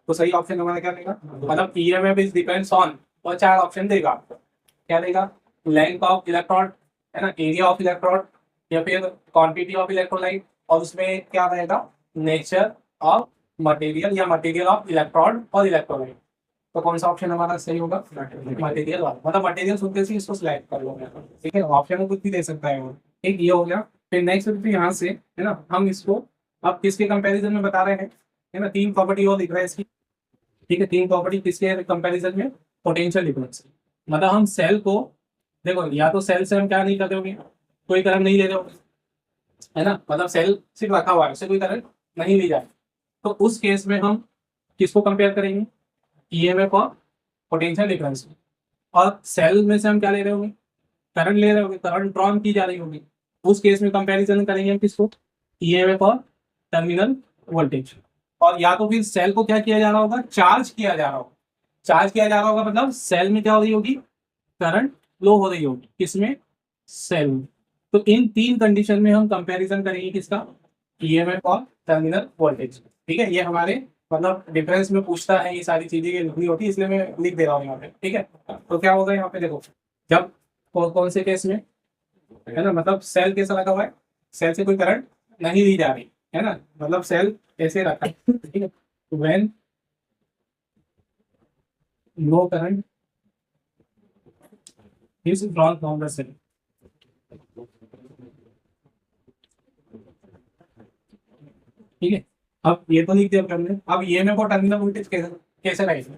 तो सही ऑप्शन हमारा क्या देगा, मतलब ईएमएफ इज डिपेंड्स ऑन, और 4 ऑप्शन देगा आपको, क्या देगा, लेंथ ऑफ इलेक्ट्रॉड, है ना, एरिया ऑफ इलेक्ट्रॉड, या फिर क्वांटिटी ऑफ इलेक्ट्रोलाइट, और उसमें क्या रहेगा, नेचर ऑफ मटेरियल या मटेरियल ऑफ इलेक्ट्रॉड और इलेक्ट्रोलाइट। तो कौन सा ऑप्शन हमारा सही होगा, मटेरियल वाला, मतलब मटेरियल सुनते ही इसको सिलेक्ट कर लो, ठीक है, ऑप्शन में कुछ भी दे सकता है वो, एक ये हो गया। फिर नेक्स्ट यहाँ से, है ना, हम इसको अब किसके कंपैरिजन में बता रहे हैं, है ना, 3 प्रॉपर्टी और दिख रहा है इसकी, ठीक है, तीन प्रॉपर्टी किसके कंपैरिजन में, पोटेंशियल डिफरेंस। मतलब हम सेल को, देखो या तो सेल से हम क्या नहीं कर रहे होंगे, कोई करंट नहीं ले रहे होंगे, है ना, मतलब सेल सिर्फ रखा हुआ है, उससे कोई करंट नहीं ली जाए, तो उस केस में हम किसको कंपेयर करेंगे, ईएमएफ और पोटेंशियल डिफरेंस। और सेल में से हम क्या ले रहे होंगे, करंट ले रहे होंगे, करंट ड्रॉन की जा रही होगी, उस केस में कंपैरिजन करेंगे हम किसको, ईएमएफ और टर्मिनल वोल्टेज। और या तो फिर सेल को क्या किया जा रहा होगा, चार्ज किया जा रहा होगा, चार्ज किया जा रहा होगा, मतलब सेल में क्या हो रही होगी, करंट फ्लो हो रही होगी, किसमें, सेल में। तो इन तीन कंडीशन में हम कंपैरिजन करेंगे किसका, ईएमएफ और टर्मिनल वोल्टेज। ठीक है, ये हमारे मतलब डिफरेंस में पूछता है, ये सारी चीजें ये लिखनी होती है, इसलिए मैं लिख दे रहा हूँ यहाँ पे। ठीक है, तो क्या होगा यहाँ पे देखो, जब कौन से केस में, है ना, मतलब सेल कैसा लगा हुआ है, सेल से कोई करंट नहीं ली जा रही है ना, मतलब सेल ऐसे रखा है, ठीक है, when no current is drawn from the cell. ठीक है, अब ये तो लिख दिया हमने, अब ये में को टर्मिनल वोल्टेज कैसे कैसे रहेगा,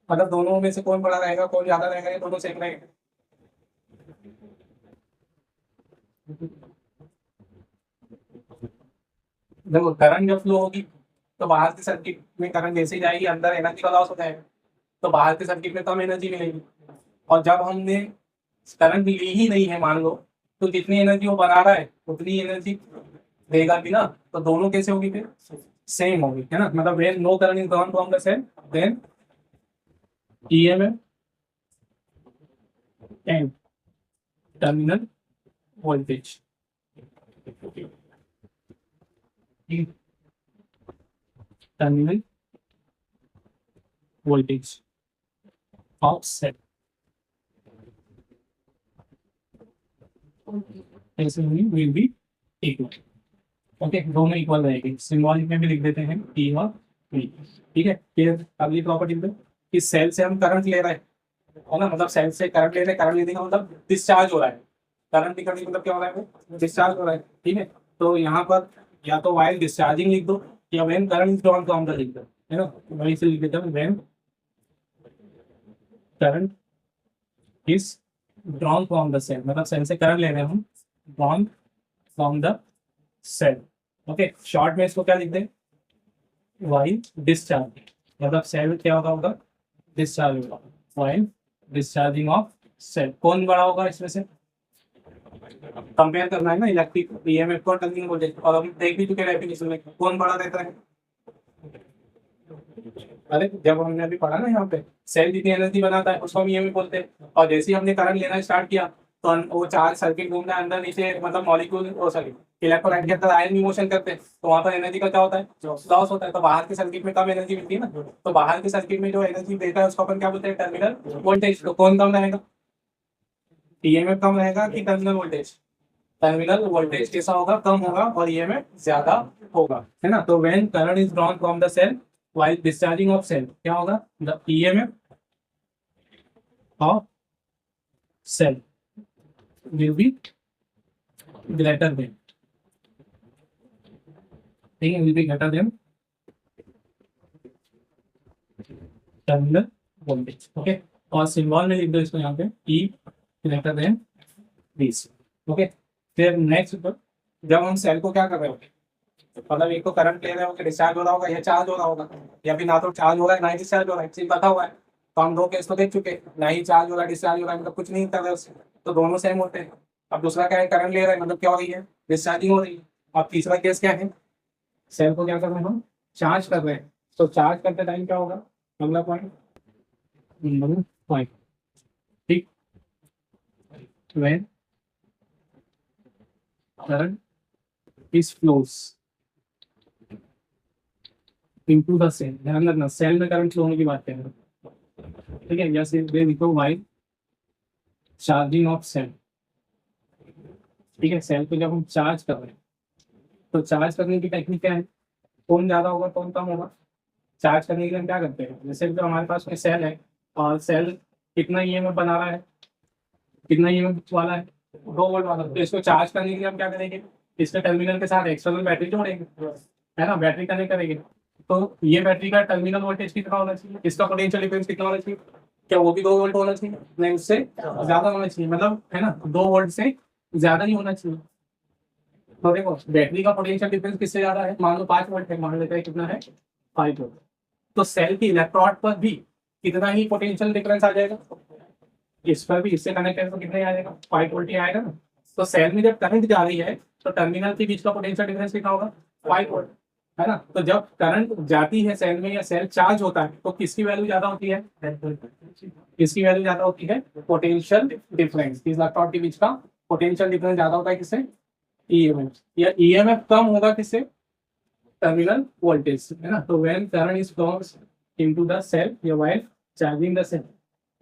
मतलब दोनों में से कौन बड़ा रहेगा, कौन ज्यादा रहेगा, ये दोनों सेम रहेगा। देखो करंट जब फ्लो होगी तो बाहर के सर्किट में करंट जैसे ही जाएगी, अंदर एनर्जी का लॉस हो जाएगा, तो बाहर के सर्किट में कम एनर्जी मिलेगी। और जब हमने करंट ली ही नहीं है मान लो, तो जितनी एनर्जी वो बना रहा है उतनी एनर्जी देगा भी ना, तो दोनों कैसे होगी फिर, सेम होगी, है ना, मतलब when no current is drawn from the cell then EMF and terminal voltage, terminal voltage of cell ऐसे विल बी इक्वल। ओके, दोनों इक्वल रहेगी, सिंबॉलिक में भी लिख देते हैं P और V। ठीक है, फिर अगली प्रॉपर्टी पे कि सेल से हम करंट ले रहे हैं, है ना, मतलब सेल से करंट ले रहे हैं, करंट लेने का मतलब डिस्चार्ज हो रहा है, करंट निकलने का मतलब क्या हो रहा है, डिस्चार्ज हो रहा है। ठीक है, तो यहाँ पर या तो वाइल डिस्चार्जिंग लिख दो या when current is drawn from the लिख दो, है ना, वहीं से लिख देता हूँ when current is drawn from the cell, मतलब सेल से करंट ले रहे हैं हम, drawn from the cell. Okay, short में इसको क्या लिख दें, वाइल डिस्चार्ज, मतलब सेल क्या होगा, डिस्चार्ज होगा, वाइल डिस्चार्जिंग ऑफ सेल। कौन बड़ा होगा इसमें से, कंपेयर करना है ना इलेक्ट्रिक ईएमएफ और टर्मिनल वोल्टेज, और हम देख भी चुके डेफिनेशन में कौन बड़ा रहता है। अरे जब हमने अभी पढ़ा ना यहाँ पे, सेल जितनी एनर्जी बनाता है उसको हम ईएमएफ बोलते हैं, और जैसे ही हमने करंट लेना स्टार्ट किया तो वो चार्ज सर्किट घूमना है अंदर नीचे, मतलब मॉलिक्यूल ओ सॉरी इलेक्ट्रोलाइट के अंदर आयन भी मोशन करते हैं, तो वहाँ पर एनर्जी का क्या होता है, लॉस होता है। तो बाहर के सर्किट में कम एनर्जी मिलती है ना, तो बाहर के सर्किट में जो एनर्जी देता है उसको अपन क्या बोलते हैं, टर्मिनल वोल्टेज। तो कौन कम रहेगा, ईएमएफ कम रहेगा कि टर्मिनल वोल्टेज, टर्मिनल वोल्टेज कैसा होगा, कम होगा, और ईएमएफ ज्यादा होगा, है ना। तो when current is drawn from the cell while discharging of cell, क्या होगा, the EMF of cell will be greater than, ठीक है, will be greater than terminal voltage। Okay, और सिंबल में लिख दो इसको यहाँ पे E greater than this। Okay, फिर नेक्स्ट जब हम सेल को क्या कर रहे होंगे, मतलब एक तो करंट ले रहे होंगे, डिस्चार्ज हो रहा होगा या चार्ज हो रहा होगा, या फिर ना तो चार्ज हो रहा है ना ही डिस्चार्ज हो रहा है, चीज पता हुआ है। तो हम दो केस तो देख चुके, ना ही चार्ज हो रहा है डिस्चार्ज हो रहा है, मतलब कुछ नहीं कर रहे उससे, तो दोनों सेम होते हैं। अब दूसरा क्या है, करंट ले रहा है, मतलब क्या हो रही है, डिस्चार्जिंग हो रही है। और तीसरा केस क्या है, सेल को क्या कर रहे हैं हम, चार्ज कर रहे हैं, तो चार्ज करते टाइम क्या होगा, अगला पॉइंट पॉइंट, ठीक, when current is flows into the cell, ध्यान रखना सेल में करंट फ्लो होने की बात करें, ठीक है, जैसे लिखो वाइल चार्जिंग ऑफ सेल। ठीक है, सेल को जब हम चार्ज कर रहे हैं तो चार्ज करने की टेक्निक क्या है, कौन ज्यादा होगा कौन कम होगा। चार्ज करने के लिए हम क्या करते हैं, जैसे तो हमारे पास में सेल है और सेल कितना ईएमएफ बना रहा है, कितना ईएमएफ वाला है, 2 वोल्ट वाला, तो इसको चार्ज करने के लिए हम क्या करेंगे, इसके टर्मिनल के साथ एक्सटर्नल बैटरी जोड़ेंगे, है ना, बैटरी कनेक्ट करेंगे। तो ये बैटरी का टर्मिनल वोल्टेज कितना होना चाहिए, इसका पोटेंशियल डिफरेंस कितना होना चाहिए, क्या वो भी 2 वोल्ट होना चाहिए, नहीं उससे ज्यादा होना चाहिए, मतलब है ना 2 वोल्ट से ज्यादा ही होना चाहिए। तो देखो बैटरी का पोटेंशियल डिफरेंस किससे ज्यादा है, मान लो 5 वोल्ट है, मान लेते हैं कितना है 5 वोल्ट, तो सेल की इलेक्ट्रोड पर भी कितना ही पोटेंशियल डिफरेंस आ जाएगा, इस पर भी इससे कनेक्ट है तो कितना ही आ जाएगा 5 वोल्ट ही आएगा ना। तो सेल में जब करंट जा रही है तो टर्मिनल के बीच का पोटेंशियल डिफरेंस कितना होगा 5 वोल्ट, है ना। तो जब करंट जाती है सेल में या सेल चार्ज होता है तो किसकी वैल्यू ज्यादा होती है, किसकी वैल्यू ज्यादा होती है, पोटेंशियल डिफरेंस, इस इलेक्ट्रोड के बीच का पोटेंशियल डिफरेंस ज्यादा होता है किससे, ईएमएफ, या ईएमएफ कम होगा किससे, टर्मिनल वोल्टेज, है ना। तो when current is flows into the cell या while charging the cell,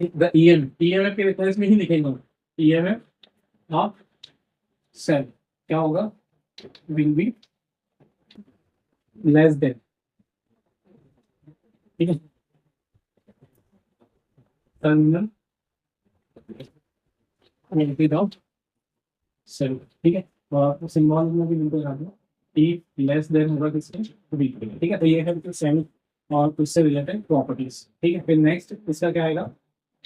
the EMF के रेफरेंस में ही लिखेंगे, ईएमएफ ऑफ सेल क्या होगा, विल बी लेस देन, ठीक है, टर्मिनल वोल्टेज ऑफ सेल, ठीक है। और सिंबल में भी बिल्कुल लगा दो, ई लेस देन होगा किसके, बी, ठीक है। तो ये है सेल और उससे रिलेटेड प्रॉपर्टीज, ठीक है। फिर नेक्स्ट इसका क्या आएगा,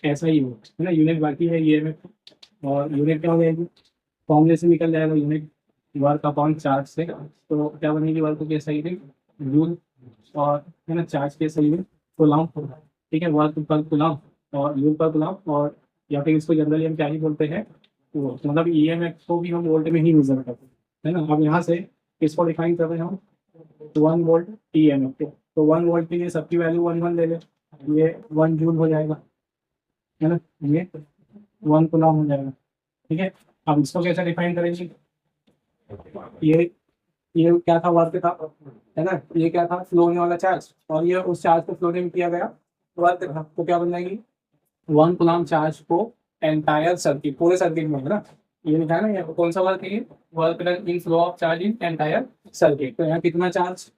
ऐसा ही हो, है ना, यूनिट बाकी है ईएमएफ, और यूनिट क्या हो जाएगी, फॉर्मूले से निकल जाएगा, यूनिट वर्क अपॉन चार्ज से, तो क्या बनेगी, वर्क के सही में जूल, और है ना चार्ज के सही में कूलम्ब, ठीक है, वर्क पर कूलम्ब और जूल पर कूलम्ब, और या फिर इसको जनरली हम क्या ही बोलते हैं वो, मतलब ईएमएफ को भी हम वोल्ट में ही मेजर करते हैं, है ना। अब यहाँ से किसको डिफाइन कर रहे हैं हम, 1 वोल्ट ईएमएफ को, तो 1 वोल्ट के लिए सबकी वैल्यू 1 ले लें, ये 1 जूल हो जाएगा, है ना, ये 1 कूलम्ब हो जाएगा, ठीक है। अब इसको कैसे डिफाइन करेंगे, ये क्या था, वर्क था, है ना, ये क्या था, फ्लो होने वाला चार्ज, और ये उस चार्ज को फ्लो में किया गया वर्क था, तो क्या बन जाएगी 1 कूलम्ब चार्ज को एंटायर सर्किट, पूरे सर्किट में, है ना, ये लिखा है ना, ये कौन सा वर्क है, work done in flow of charge in entire circuit, तो यहाँ कितना चार्ज,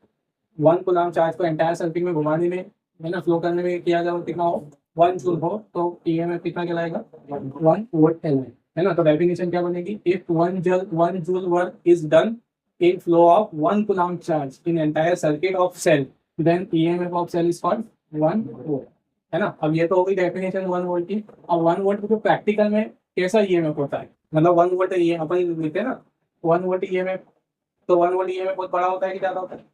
1 कूलम्ब चार्ज को एंटायर सर्किट में घुमाने में, है ना, फ्लो करने में किया जाए कितना हो 1 जूल हो, तो ईएमएफ कितना कहलाएगा 1 वोल्ट एलएम, है ना। तो डेफिनेशन क्या बनेगी, if 1 joule work is done in flow of 1 coulomb charge in entire circuit of cell, then EMF of cell is called 1 volt, है ना। अब ये तो हो गई डेफिनेशन 1 वोल्ट की। अब 1 वोल्ट को प्रैक्टिकल में कैसा ईएमएफ होता है, मतलब 1 वोल्ट ये अपन लिखते हैं ना 1 वोल्ट ईएमएफ, तो 1 वोल्ट ईएमएफ बहुत बड़ा होता है कि ज्यादा होता है,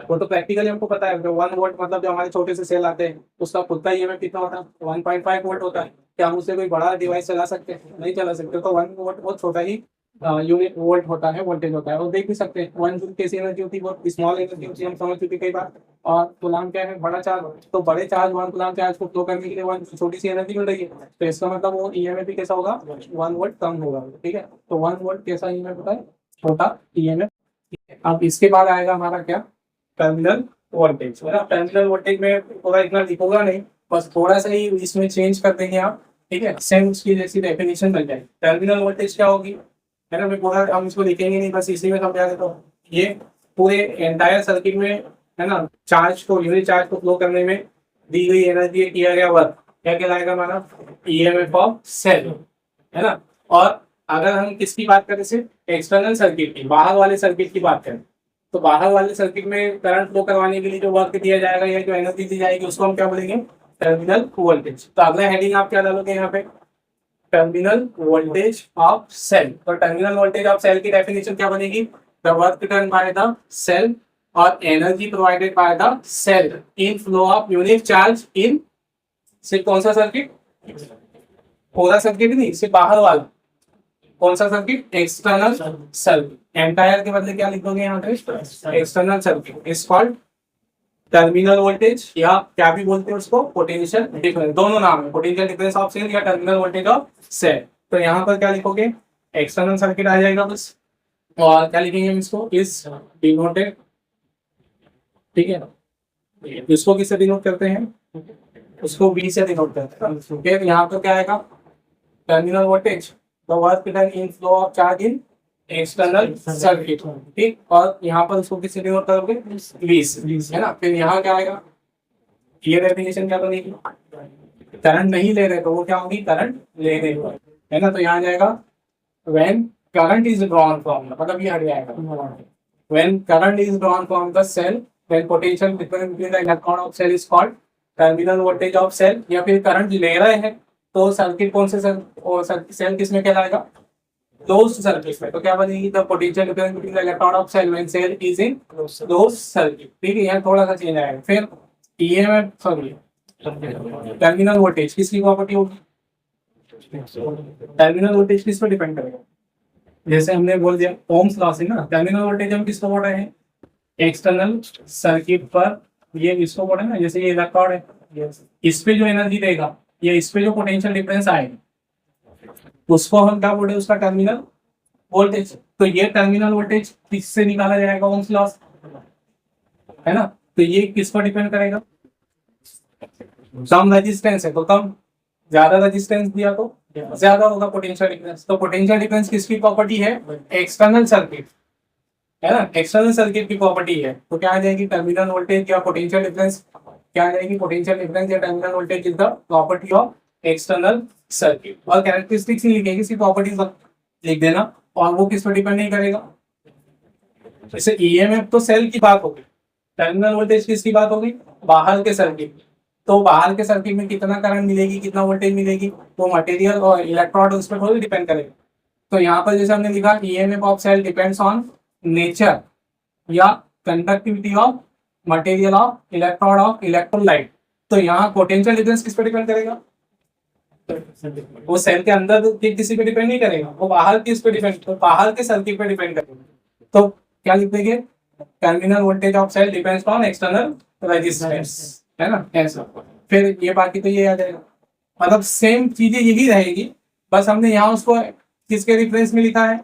वो तो प्रैक्टिकली हमको पता है, 1 वोल्ट मतलब जो हमारे छोटे से सेल आते हैं उसका खुद का ईएमएफ कितना होता है 1.5 वोल्ट होता है, क्या हम उससे कोई बड़ा डिवाइस चला सकते हैं, नहीं चला सकते, तो 1 वोल्ट बहुत छोटा ही यूनिट वोल्ट होता है, वोल्टेज होता है। और देख भी सकते हैं 1 जूल कैसी एनर्जी होती है, बहुत स्मॉल एनर्जी होती है, हम समझ चुके कई बार। और कूलम्ब क्या है, बड़ा चार्ज, तो बड़े चार्ज 1 कूलम्ब चार्ज को फ्लो करने के लिए 1 छोटी सी एनर्जी मिल रही है, तो इसका मतलब वो ईएमएफ भी कैसा होगा 1 वोल्ट कम होगा, ठीक है। तो 1 वोल्ट कैसा ईएमएफ होता है, छोटा ईएमएफ। अब इसके बाद आएगा हमारा क्या, टर्मिनल वोल्टेज, है ना। टर्मिनल वोल्टेज में पूरा इतना लिखोगा नहीं, बस थोड़ा सा ही इसमें चेंज कर देंगे आप, ठीक है, सेम उसकी जैसी डेफिनेशन बन जाएगी। टर्मिनल वोल्टेज क्या होगी, है ना, मैं पूरा हम इसको लिखेंगे नहीं, बस इसी में समझा देता हूँ। ये पूरे एंटायर सर्किट में, है ना, चार्ज को, यूनिट चार्ज को फ्लो करने में दी गई एनर्जी किया गया वर्क क्या कहलाएगा हमारा, ईएमएफ ऑफ सेल, है ना। और अगर हम किसकी बात करें, सिर्फ एक्सटर्नल सर्किट की, बाहर वाले सर्किट की बात करें, तो बाहर वाले सर्किट में करंट फ्लो करवाने के लिए जो वर्क दिया जाएगा या जो एनर्जी दी जाएगी उसको हम क्या बोलेंगे, टर्मिनल वोल्टेज। तो अगला हेडिंग आप क्या डालोगे यहाँ पे, टर्मिनल वोल्टेज ऑफ सेल। तो टर्मिनल वोल्टेज ऑफ सेल की डेफिनेशन क्या बनेगी, the work done by the cell और energy provided by the cell in flow of unit charge in, सिर्फ कौन सा सर्किट, पूरा सर्किट नहीं, सिर्फ बाहर वाला, कौन सा सर्किट, एक्सटर्नल सर्किट। एंटायर के बदले क्या लिखोगे यहाँ पे, external circuit is called terminal voltage, या क्या भी बोलते हैं उसको, पोटेंशियल डिफरेंस, दोनों नाम है, पोटेंशियल डिफरेंस ऑफ सेल या टर्मिनल वोल्टेज ऑफ सेल। तो यहाँ पर क्या लिखोगे, एक्सटर्नल सर्किट आ जाएगा बस, और क्या लिखेंगे हम इसको, इज डिनोटेड, ठीक है। इसको किससे डिनोट करते हैं, उसको बी से डिनोट करते हैं। फिर यहाँ पर क्या आएगा, terminal voltage, the work done in flow of charge in external circuit, ठीक। और यहाँ पर उसको किससे डिनोट करोगे, वीस, है ना। फिर यहाँ क्या आएगा, ये डेफिनेशन क्या बनेगी, करंट नहीं ले रहे तो वो क्या होगी, करंट ले रहे, है ना। तो यहाँ जाएगा when current is drawn from, मतलब ये हट जाएगा, when current is drawn from the cell when potential difference between the electron of cell is called terminal voltage of cell. या फिर करंट ले रहे हैं तो सर्किट कौन से सेल किस में कहलाएगा, क्लोज्ड सर्किट में। तो क्या बनेगी, the potential difference between the electron of cell when cell is in closed circuit. ठीक है, यहाँ थोड़ा सा चेंज आएगा। फिर ईएमएफ सॉरी टर्मिनल वोल्टेज किसकी प्रॉपर्टी होगी, टर्मिनल वोल्टेज किस पर डिपेंड करेगा, जैसे हमने बोल दिया ओम्स लॉ से ना, टर्मिनल वोल्टेज हम किसको बोल रहे हैं, एक्सटर्नल सर्किट पर ये इसको बोल रहे हैं ना, जैसे ये इलेक्ट्रोड है, इस पे जो एनर्जी देगा या इस पे जो पोटेंशियल डिफरेंस आएगा उसको हम क्या बोल रहे हैं, उसका टर्मिनल वोल्टेज। तो ये टर्मिनल वोल्टेज किससे निकाला जाएगा, ओम्स लॉ है ना। तो ये किस पर डिपेंड करेगा, कम रेजिस्टेंस है तो कम, ज्यादा रेजिस्टेंस दिया तो ज्यादा होगा पोटेंशियल डिफरेंस। तो पोटेंशियल डिफरेंस किसकी प्रॉपर्टी है, एक्सटर्नल सर्किट है ना, एक्सटर्नल सर्किट की प्रॉपर्टी है। तो क्या आ जाएगी, टर्मिनल वोल्टेज या पोटेंशियल डिफरेंस, क्या आ जाएगी, पोटेंशियल डिफरेंस या terminal voltage is the property of external circuit. और कैरेक्टरिस्टिक्स नहीं लिखेगी, सिर्फ प्रॉपर्टीज लिख देना, और वो किस पर डिपेंड नहीं करेगा। जैसे ईएमएफ तो सेल की बात होगी, टर्मिनल वोल्टेज किसकी बात होगी, बाहर के सर्किट। तो बाहर के सर्किट में कितना करंट मिलेगी, कितना वोल्टेज मिलेगी, वो मटेरियल और इलेक्ट्रोड उस पर थोड़ी डिपेंड करेगा। तो यहाँ पर जैसे हमने लिखा EMF of cell depends on nature या conductivity of material of electrode of electrolyte. तो यहाँ पोटेंशियल डिफरेंस किस पर डिपेंड करेगा, वो सेल के अंदर किसी पे डिपेंड नहीं करेगा, वो बाहर किस पे डिपेंड, तो बाहर के सर्किट पे डिपेंड करेगा। तो क्या लिख देंगे, terminal voltage of cell depends on external resistance, है ना ऐसा। फिर ये बाकी तो ये आ जाएगा, मतलब सेम चीजें यही रहेगी, बस हमने यहाँ उसको किसके रिफरेंस में लिखा है,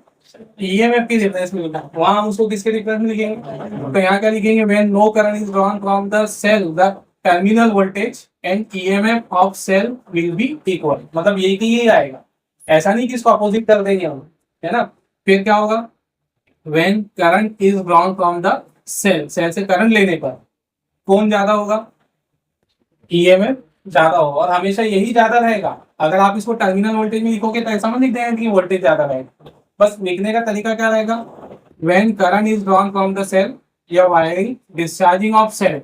ईएमएफ के रिफरेंस में लिखा है, वहां हम उसको किसके रिफरेंस में लिखेंगे। तो यहाँ क्या लिखेंगे, when no current is drawn from the cell the terminal voltage and EMF of cell will be equal. मतलब यही आएगा, ऐसा नहीं कि इसको अपोजिट कर देंगे हम, है ना। फिर क्या होगा, when current is drawn from the cell, cell से करंट लेने पर कौन ज्यादा होगा, ईएमएफ ज्यादा होगा, और हमेशा यही ज्यादा रहेगा। अगर आप इसको टर्मिनल वोल्टेज में लिखोगे तो ऐसा मत लिख देंगे कि वोल्टेज ज्यादा रहेगा, बस लिखने का तरीका क्या रहेगा, when current is drawn from the cell या wiring discharging of cell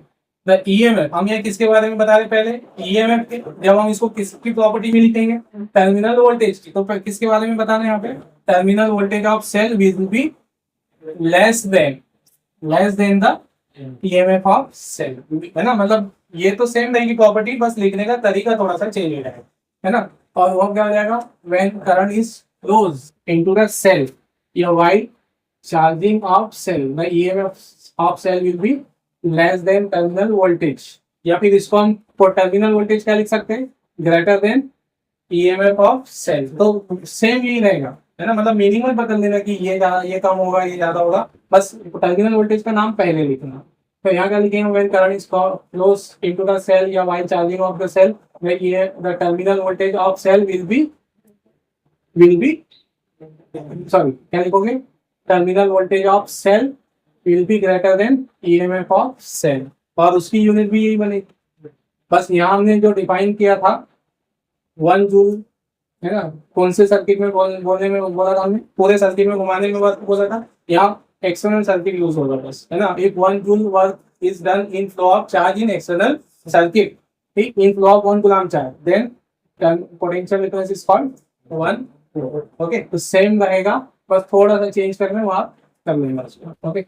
the EMF. हम ये किसके बारे में बता रहे पहले, ईएमएफ के। जब हम इसको किसकी प्रॉपर्टी में लिखेंगे, टर्मिनल वोल्टेज की, तो किसके बारे में बता रहे हैं यहाँ पे, terminal voltage of cell will be less than the EMF of cell, है ना। मतलब ये तो सेम रहेगी प्रॉपर्टी, बस लिखने का तरीका थोड़ा सा चेंज हो जाएगा, है ना। और वो क्या हो जाएगा, when current is flows into the cell या while charging of cell the EMF of cell will be less than terminal voltage. या फिर इसको हम टर्मिनल वोल्टेज क्या लिख सकते हैं, greater than EMF of cell. तो सेम यही रहेगा, है ना। मतलब मीनिंग में बदल देना कि ये कम होगा, ये ज्यादा होगा, बस टर्मिनल वोल्टेज का नाम पहले लिखना। तो यहाँ क्या लिखेंगे, when current is flows into the cell या while charging of the cell the terminal voltage of cell will be sorry क्या लिखोगे, terminal voltage of cell will be greater than EMF of cell, और उसकी यूनिट भी यही बनेगी। बस यहाँ हमने जो डिफाइन किया था 1 जूल, है ना, कौन से सर्किट में बोलने में बोला था हमने, पूरे सर्किट में घुमाने में बोला था, यहाँ एक्सटर्नल सर्किट यूज होगा बस, है ना। If 1 joule work is done in flow of charge in external circuit, ठीक, in flow of 1 coulomb charge, then potential difference is called 1 volt. Okay, तो सेम रहेगा, बस थोड़ा सा चेंज करना वहां कर लेंगे। ओके।